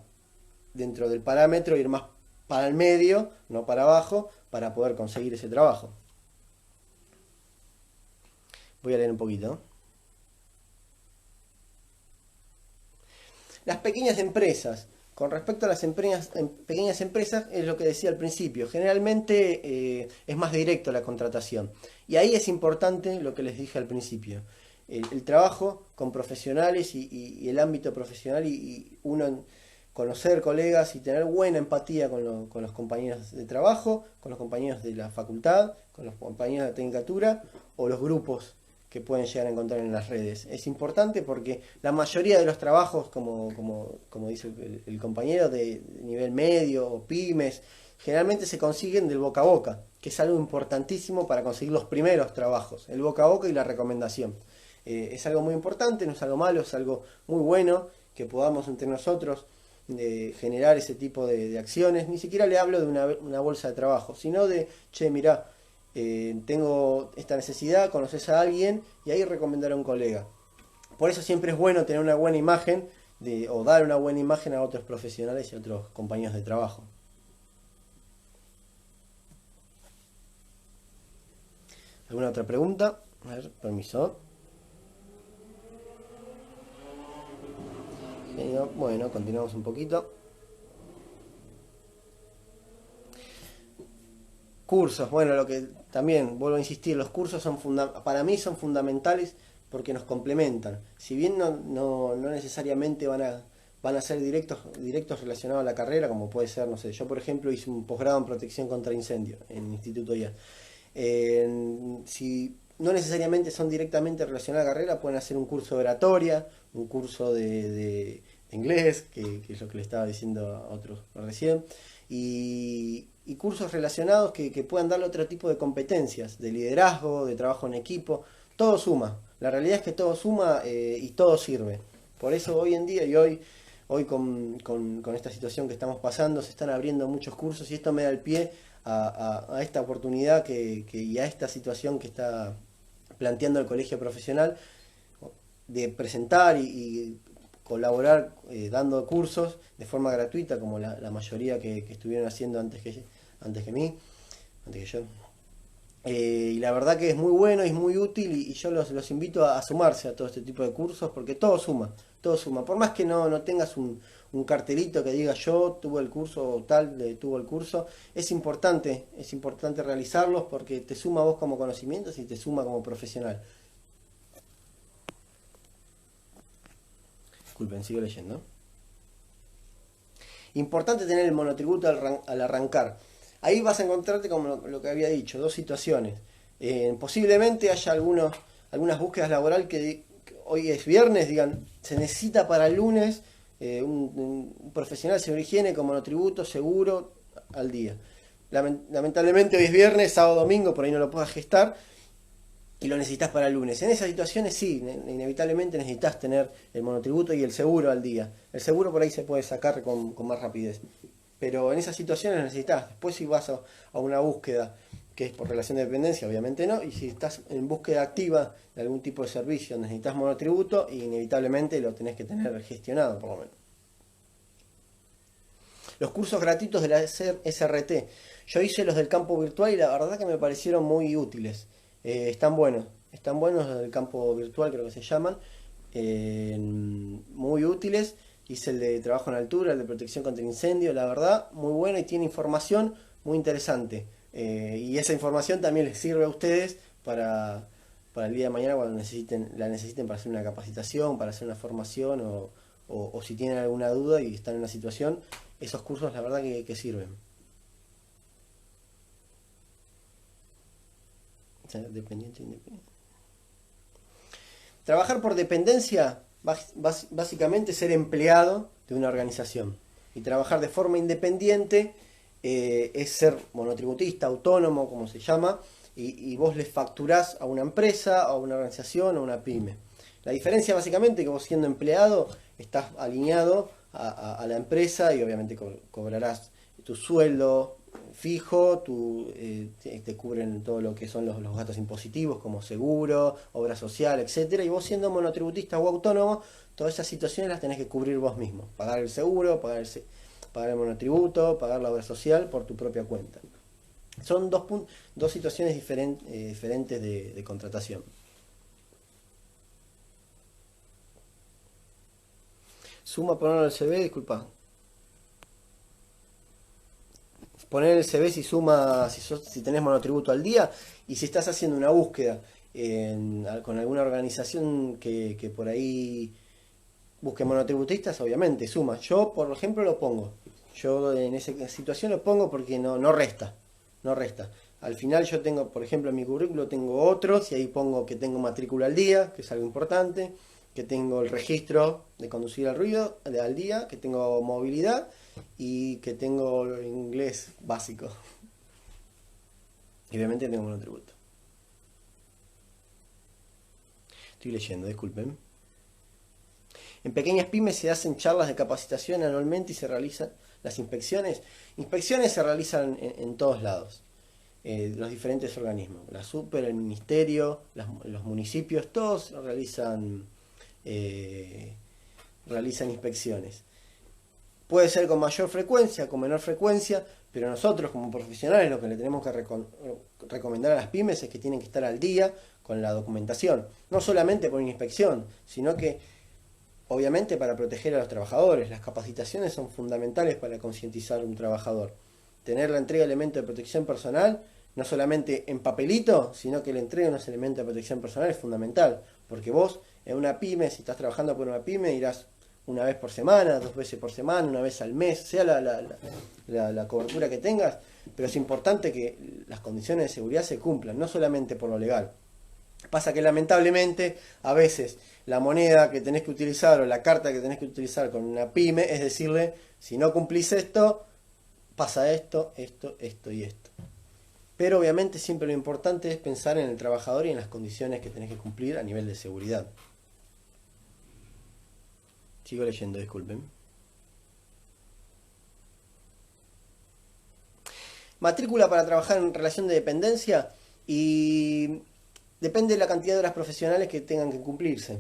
dentro del parámetro, ir más para el medio, no para abajo, para poder conseguir ese trabajo. Voy a leer un poquito. Las pequeñas empresas. Con respecto a las pequeñas empresas, es lo que decía al principio. Generalmente es más directo la contratación. Y ahí es importante lo que les dije al principio. El trabajo con profesionales y el ámbito profesional y uno conocer colegas y tener buena empatía con los compañeros de trabajo, con los compañeros de la facultad, con los compañeros de la tecnicatura o los grupos que pueden llegar a encontrar en las redes. Es importante porque la mayoría de los trabajos, como dice el compañero, de nivel medio o pymes, generalmente se consiguen del boca a boca, que es algo importantísimo para conseguir los primeros trabajos, el boca a boca y la recomendación. Es algo muy importante, no es algo malo, es algo muy bueno que podamos entre nosotros generar ese tipo de acciones. Ni siquiera le hablo de una bolsa de trabajo, sino de, che, mirá, tengo esta necesidad, conoces a alguien y ahí recomendar a un colega. Por eso siempre es bueno tener una buena imagen o dar una buena imagen a otros profesionales y a otros compañeros de trabajo. ¿Alguna otra pregunta? A ver, permiso. Bueno, continuamos un poquito. Cursos, bueno, lo que también vuelvo a insistir, los cursos para mí son fundamentales porque nos complementan. Si bien no necesariamente van a ser directos relacionados a la carrera, como puede ser, no sé, yo por ejemplo hice un posgrado en protección contra incendios en el Instituto IAS. Si no necesariamente son directamente relacionados a la carrera, pueden hacer un curso de oratoria, un curso de inglés, que es lo que le estaba diciendo a otros recién, y cursos relacionados que puedan darle otro tipo de competencias, de liderazgo, de trabajo en equipo. Todo suma. La realidad es que todo suma y todo sirve. Por eso hoy en día y hoy con esta situación que estamos pasando, se están abriendo muchos cursos y esto me da el pie a esta oportunidad y a esta situación que está planteando el colegio profesional de presentar y colaborar dando cursos de forma gratuita, como la mayoría que estuvieron haciendo antes que yo. Y la verdad que es muy bueno y es muy útil y yo los invito a sumarse a todo este tipo de cursos porque todo suma, todo suma. Por más que no tengas un cartelito que diga yo tuve el curso o tal tuvo el curso, es importante realizarlos porque te suma a vos como conocimientos y te suma como profesional. Disculpen, sigo leyendo. Importante tener el monotributo al arrancar. Ahí vas a encontrarte, como lo que había dicho, dos situaciones. Posiblemente haya algunas búsquedas laborales que hoy es viernes, digan, se necesita para el lunes un profesional de seguridad y higiene con monotributo seguro al día. Lamentablemente hoy es viernes, sábado, domingo, por ahí no lo puedas gestar y lo necesitas para el lunes. En esas situaciones sí, inevitablemente necesitas tener el monotributo y el seguro al día. El seguro por ahí se puede sacar con más rapidez. Pero en esas situaciones necesitas. Después si vas a una búsqueda que es por relación de dependencia, obviamente no. Y si estás en búsqueda activa de algún tipo de servicio, necesitas monotributo, y inevitablemente lo tenés que tener gestionado, por lo menos. Los cursos gratuitos de la SRT. Yo hice los del campo virtual y la verdad que me parecieron muy útiles. Están buenos los del campo virtual, creo que se llaman. Muy útiles. Hice el de trabajo en altura, el de protección contra incendio, la verdad, muy bueno y tiene información muy interesante. Y esa información también les sirve a ustedes para el día de mañana cuando la necesiten para hacer una capacitación, para hacer una formación o si tienen alguna duda y están en una situación, esos cursos la verdad que sirven. O sea, dependiente, independiente. Trabajar por dependencia, básicamente ser empleado de una organización. Y trabajar de forma independiente es ser monotributista, autónomo, como se llama, y vos les facturás a una empresa, a una organización, a una pyme. La diferencia básicamente es que vos siendo empleado estás alineado a la empresa y obviamente cobrarás tu sueldo fijo, te cubren todo lo que son los gastos impositivos como seguro, obra social, etcétera. Y vos siendo monotributista o autónomo, todas esas situaciones las tenés que cubrir vos mismo. Pagar el seguro, pagar el monotributo, pagar la obra social por tu propia cuenta. Son dos situaciones diferentes de contratación. Suma ponerlo en el CV, disculpa. Poner el CV si suma, si tenés monotributo al día y si estás haciendo una búsqueda con alguna organización que por ahí busque monotributistas, obviamente suma. Yo, por ejemplo, lo pongo. Yo en esa situación lo pongo porque no resta. No resta. Al final yo tengo, por ejemplo, en mi currículo tengo otros y ahí pongo que tengo matrícula al día, que es algo importante, que tengo el registro de conducir al día, que tengo movilidad y que tengo inglés básico. Y obviamente tengo monotributo. Estoy leyendo, disculpen. En pequeñas pymes se hacen charlas de capacitación anualmente y se realizan las inspecciones. Inspecciones se realizan en todos lados. Los diferentes organismos. La super, el ministerio, los municipios, todos realizan inspecciones. Puede ser con mayor frecuencia, con menor frecuencia, pero nosotros como profesionales lo que le tenemos que recomendar a las pymes es que tienen que estar al día con la documentación. No solamente por una inspección, sino que obviamente para proteger a los trabajadores. Las capacitaciones son fundamentales para concientizar a un trabajador. Tener la entrega de elementos de protección personal, no solamente en papelito, sino que la entrega de unos elementos de protección personal es fundamental. Porque vos en una pyme, si estás trabajando por una pyme, irás una vez por semana, 2 veces por semana, una vez al mes, sea la cobertura que tengas, pero es importante que las condiciones de seguridad se cumplan, no solamente por lo legal. Pasa que lamentablemente a veces la moneda que tenés que utilizar o la carta que tenés que utilizar con una pyme es decirle, si no cumplís esto, pasa esto y esto. Pero obviamente siempre lo importante es pensar en el trabajador y en las condiciones que tenés que cumplir a nivel de seguridad. Sigo leyendo, disculpen. Matrícula para trabajar en relación de dependencia y depende de la cantidad de horas profesionales que tengan que cumplirse.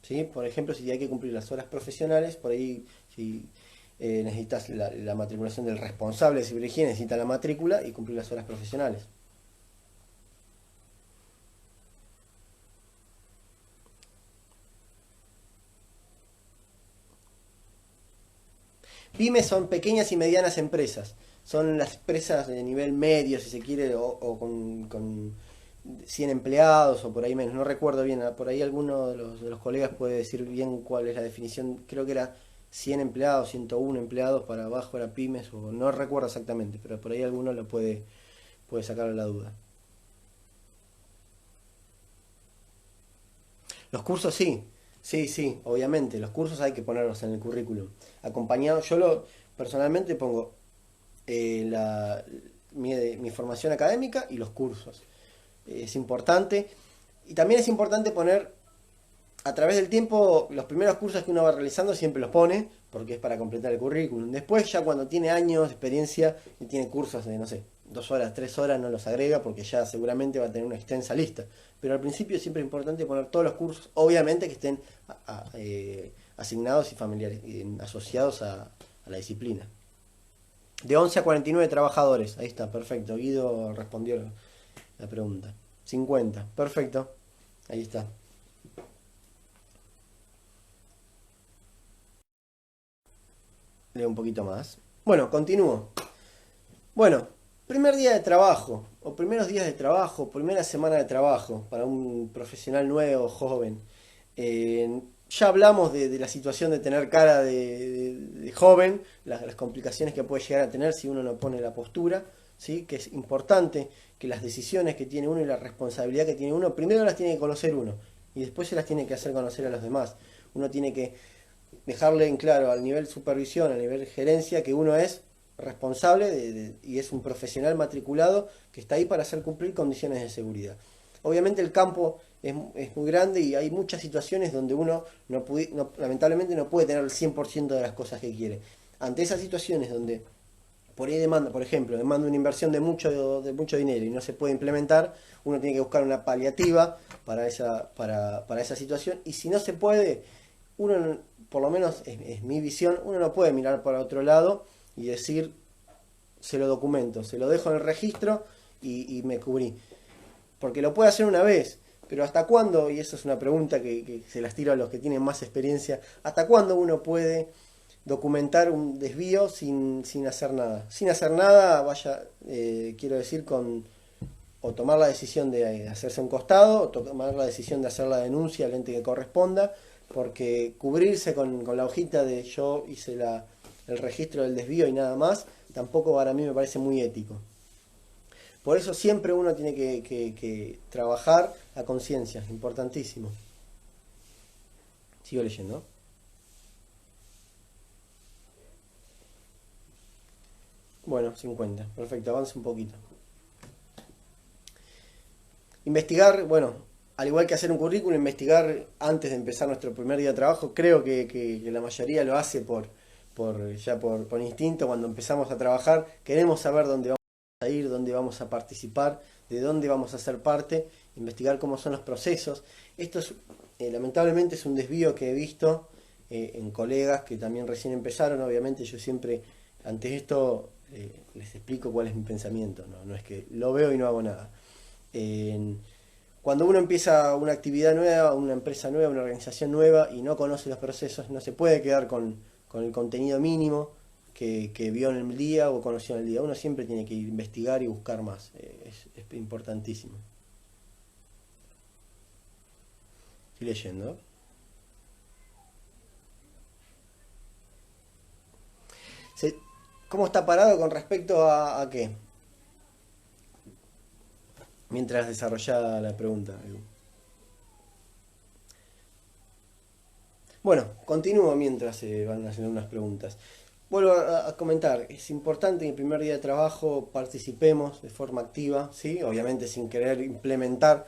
¿Sí? Por ejemplo, si hay que cumplir las horas profesionales, por ahí si necesitas la matriculación del responsable de seguridad y higiene, necesita la matrícula y cumplir las horas profesionales. Pymes son pequeñas y medianas empresas. Son las empresas de nivel medio, si se quiere, o con 100 empleados o por ahí menos. No recuerdo bien, por ahí alguno de los colegas puede decir bien cuál es la definición. Creo que era 100 empleados, 101 empleados para abajo era pymes, o no recuerdo exactamente, pero por ahí alguno lo puede sacar la duda. Los cursos sí, obviamente, los cursos hay que ponerlos en el currículum. Acompañado, personalmente pongo mi formación académica y los cursos. Es importante. Y también es importante poner, a través del tiempo, los primeros cursos que uno va realizando siempre los pone, porque es para completar el currículum. Después ya cuando tiene años de experiencia y tiene cursos de, no sé, 2 horas, 3 horas no los agrega porque ya seguramente va a tener una extensa lista. Pero al principio siempre es importante poner todos los cursos, obviamente que estén asignados y familiares, asociados a la disciplina. De 11 a 49 trabajadores, ahí está, perfecto. Guido respondió la pregunta. 50, perfecto, ahí está. Leo un poquito más. Bueno, continúo. Bueno, primer día de trabajo, o primeros días de trabajo, primera semana de trabajo para un profesional nuevo, joven. Ya hablamos de la situación de tener cara de joven, las complicaciones que puede llegar a tener si uno no pone la postura, ¿sí? Que es importante que las decisiones que tiene uno y la responsabilidad que tiene uno, primero las tiene que conocer uno y después se las tiene que hacer conocer a los demás. Uno tiene que dejarle en claro al nivel supervisión, al nivel gerencia, que uno es responsable y es un profesional matriculado que está ahí para hacer cumplir condiciones de seguridad. Obviamente el campo es muy grande y hay muchas situaciones donde uno lamentablemente no puede tener el 100% de las cosas que quiere. Ante esas situaciones donde por ahí demanda, por ejemplo, demanda una inversión de mucho dinero y no se puede implementar, uno tiene que buscar una paliativa para esa situación y si no se puede, uno, por lo menos es mi visión, uno no puede mirar para otro lado y decir, se lo documento, se lo dejo en el registro y me cubrí. Porque lo puede hacer una vez, pero ¿hasta cuándo? Y eso es una pregunta que se las tiro a los que tienen más experiencia. ¿Hasta cuándo uno puede documentar un desvío sin hacer nada? Sin hacer nada, quiero decir, o tomar la decisión de hacerse un costado, o tomar la decisión de hacer la denuncia al ente que corresponda, porque cubrirse con la hojita de yo hice el registro del desvío y nada más, tampoco para mí me parece muy ético. Por eso siempre uno tiene que trabajar a conciencia, importantísimo. Sigo leyendo. Bueno, 50, perfecto, avance un poquito. Investigar, bueno, al igual que hacer un currículum, investigar antes de empezar nuestro primer día de trabajo, creo que la mayoría lo hace por instinto. Cuando empezamos a trabajar queremos saber dónde vamos a ir, dónde vamos a participar, de dónde vamos a ser parte, investigar cómo son los procesos. Esto lamentablemente es un desvío que he visto en colegas que también recién empezaron. Obviamente yo siempre ante esto les explico cuál es mi pensamiento, no es que lo veo y no hago nada. Cuando uno empieza una actividad nueva, una empresa nueva, una organización nueva y no conoce los procesos, no se puede quedar con el contenido mínimo que vio en el día o conoció en el día. Uno siempre tiene que investigar y buscar más. Es importantísimo. Estoy leyendo. ¿Cómo está parado con respecto a qué? Mientras desarrollaba la pregunta. Bueno, continúo mientras se van haciendo unas preguntas. Vuelvo a comentar, es importante que en el primer día de trabajo participemos de forma activa, ¿sí? Obviamente sin querer implementar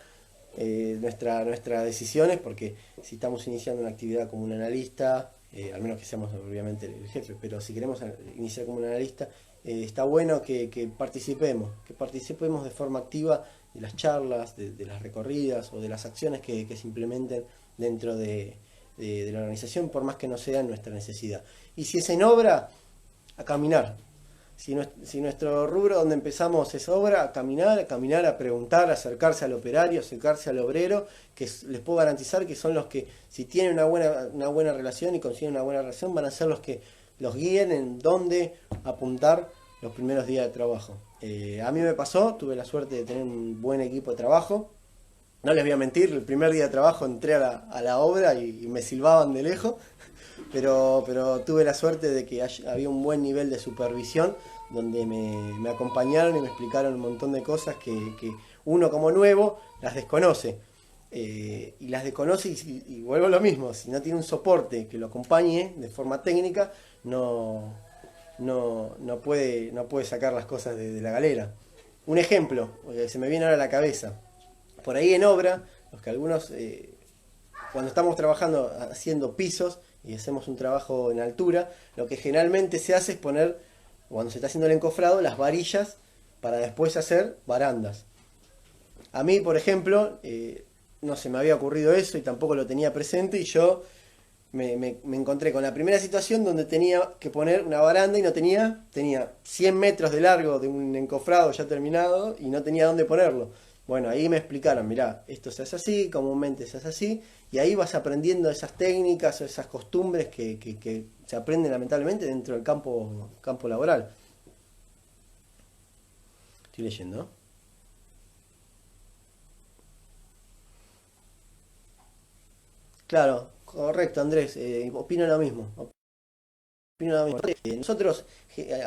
nuestras decisiones, porque si estamos iniciando una actividad como un analista, al menos que seamos obviamente el jefe, pero si queremos iniciar como un analista, está bueno que participemos de forma activa de las charlas, de las recorridas o de las acciones que se implementen dentro de la organización, por más que no sea nuestra necesidad. Y si es en obra, a caminar. Si nuestro rubro donde empezamos es obra, a caminar, a preguntar, a acercarse al operario, acercarse al obrero, que les puedo garantizar que son los que, si tienen una buena relación y consiguen una buena relación, van a ser los que los guíen en dónde apuntar los primeros días de trabajo. A mí me pasó, tuve la suerte de tener un buen equipo de trabajo. No les voy a mentir, el primer día de trabajo entré a la obra y me silbaban de lejos, pero tuve la suerte de que había un buen nivel de supervisión donde me acompañaron y me explicaron un montón de cosas que uno como nuevo las desconoce. Y las desconoce y vuelvo a lo mismo, si no tiene un soporte que lo acompañe de forma técnica, no puede sacar las cosas de la galera. Un ejemplo, se me viene ahora a la cabeza. Por ahí en obra, los que algunos, cuando estamos trabajando haciendo pisos y hacemos un trabajo en altura, lo que generalmente se hace es poner, cuando se está haciendo el encofrado, las varillas para después hacer barandas. A mí, por ejemplo, no se me había ocurrido eso y tampoco lo tenía presente, y yo me encontré con la primera situación donde tenía que poner una baranda y tenía 100 metros de largo de un encofrado ya terminado y no tenía dónde ponerlo. Bueno, ahí me explicaron, mirá, esto se hace así, comúnmente se hace así, y ahí vas aprendiendo esas técnicas o esas costumbres que se aprenden lamentablemente dentro del campo laboral. Estoy leyendo. Claro, correcto, Andrés, opino lo mismo. Opino lo mismo. Nosotros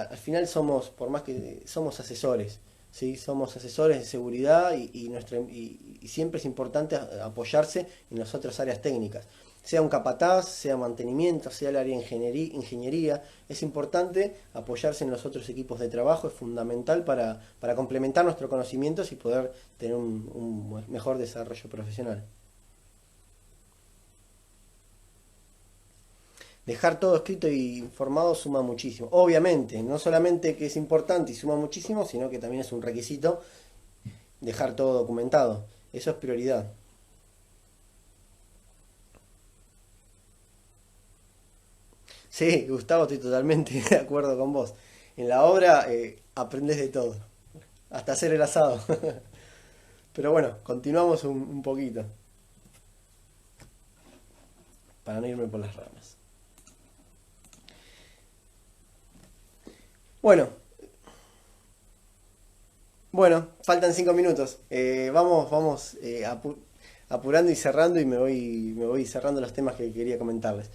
al final somos, por más que somos asesores, ¿sí? Somos asesores de seguridad y siempre es importante apoyarse en las otras áreas técnicas. Sea un capataz, sea mantenimiento, sea el área de ingeniería, es importante apoyarse en los otros equipos de trabajo, es fundamental para complementar nuestros conocimientos y poder tener un mejor desarrollo profesional. Dejar todo escrito y informado suma muchísimo. Obviamente, no solamente que es importante y suma muchísimo, sino que también es un requisito dejar todo documentado. Eso es prioridad. Sí, Gustavo, estoy totalmente de acuerdo con vos. En la obra aprendes de todo, hasta hacer el asado. Pero bueno, continuamos un poquito, para no irme por las ramas. Bueno, bueno, faltan 5 minutos. Vamos apurando y cerrando y me voy cerrando los temas que quería comentarles.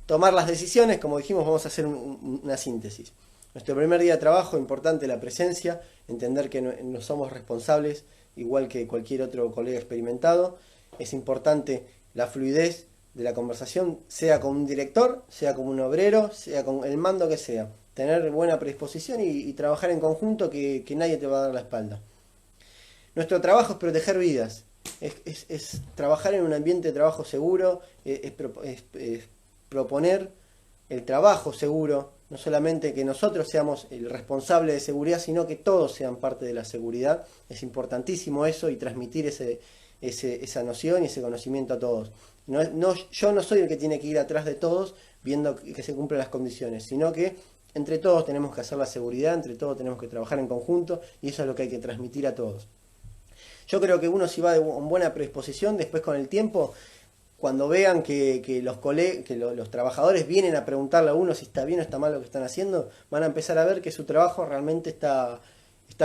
Tomar las decisiones, como dijimos, vamos a hacer una síntesis. Nuestro primer día de trabajo, importante la presencia, entender que no somos responsables, igual que cualquier otro colega experimentado. Es importante la fluidez de la conversación, sea con un director, sea con un obrero, sea con el mando que sea. Tener buena predisposición y trabajar en conjunto que nadie te va a dar la espalda. Nuestro trabajo es proteger vidas, es trabajar en un ambiente de trabajo seguro, es proponer el trabajo seguro, no solamente que nosotros seamos el responsable de seguridad, sino que todos sean parte de la seguridad. Es importantísimo eso y transmitir esa noción y ese conocimiento a todos. Yo no soy el que tiene que ir atrás de todos viendo que se cumplen las condiciones, sino que entre todos tenemos que hacer la seguridad, entre todos tenemos que trabajar en conjunto y eso es lo que hay que transmitir a todos. Yo creo que uno si va con buena predisposición, después con el tiempo, cuando vean que los trabajadores vienen a preguntarle a uno si está bien o está mal lo que están haciendo, van a empezar a ver que su trabajo realmente está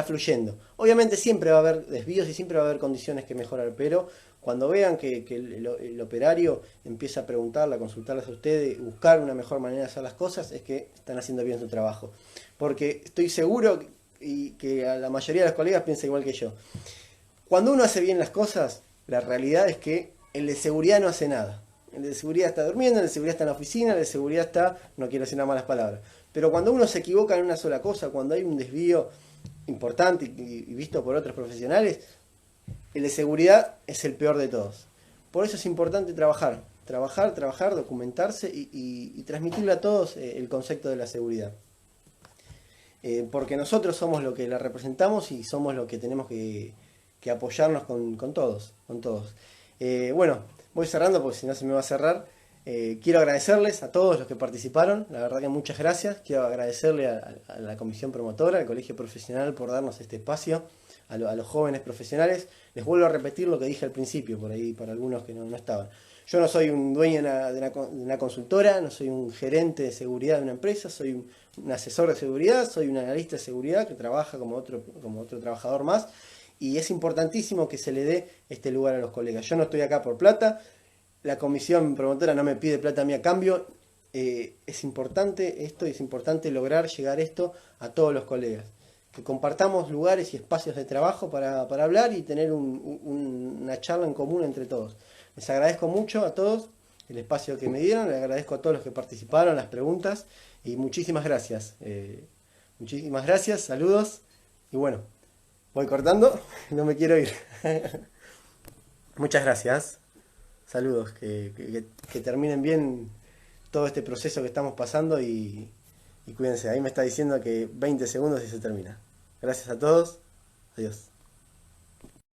fluyendo. Obviamente siempre va a haber desvíos y siempre va a haber condiciones que mejorar, pero cuando vean que el operario empieza a preguntarle, a consultarles a ustedes, buscar una mejor manera de hacer las cosas, es que están haciendo bien su trabajo. Porque estoy seguro y que a la mayoría de los colegas piensa igual que yo. Cuando uno hace bien las cosas, la realidad es que el de seguridad no hace nada. El de seguridad está durmiendo, el de seguridad está en la oficina, el de seguridad está, no quiero decir unas malas palabras. Pero cuando uno se equivoca en una sola cosa, cuando hay un desvío importante y visto por otros profesionales, el de seguridad es el peor de todos. Por eso es importante trabajar, documentarse y transmitirle a todos el concepto de la seguridad. Porque nosotros somos lo que la representamos y somos lo que tenemos que apoyarnos con todos. Bueno, voy cerrando porque si no se me va a cerrar. Quiero agradecerles a todos los que participaron, la verdad que muchas gracias. Quiero agradecerle a la comisión promotora, al colegio profesional por darnos este espacio, a los jóvenes profesionales. Les vuelvo a repetir lo que dije al principio, por ahí para algunos que no estaban. Yo no soy un dueño de una consultora, no soy un gerente de seguridad de una empresa, soy un asesor de seguridad, soy un analista de seguridad que trabaja como otro trabajador más. Y es importantísimo que se le dé este lugar a los colegas. Yo no estoy acá por plata, la comisión promotora no me pide plata a mí a cambio. Es importante esto y es importante lograr llegar esto a todos los colegas. Que compartamos lugares y espacios de trabajo para hablar y tener una charla en común entre todos. Les agradezco mucho a todos el espacio que me dieron, les agradezco a todos los que participaron, las preguntas y muchísimas gracias. Muchísimas gracias, saludos y bueno, voy cortando, no me quiero ir. Muchas gracias. Saludos, que terminen bien todo este proceso que estamos pasando y cuídense. Ahí me está diciendo que 20 segundos y se termina. Gracias a todos. Adiós.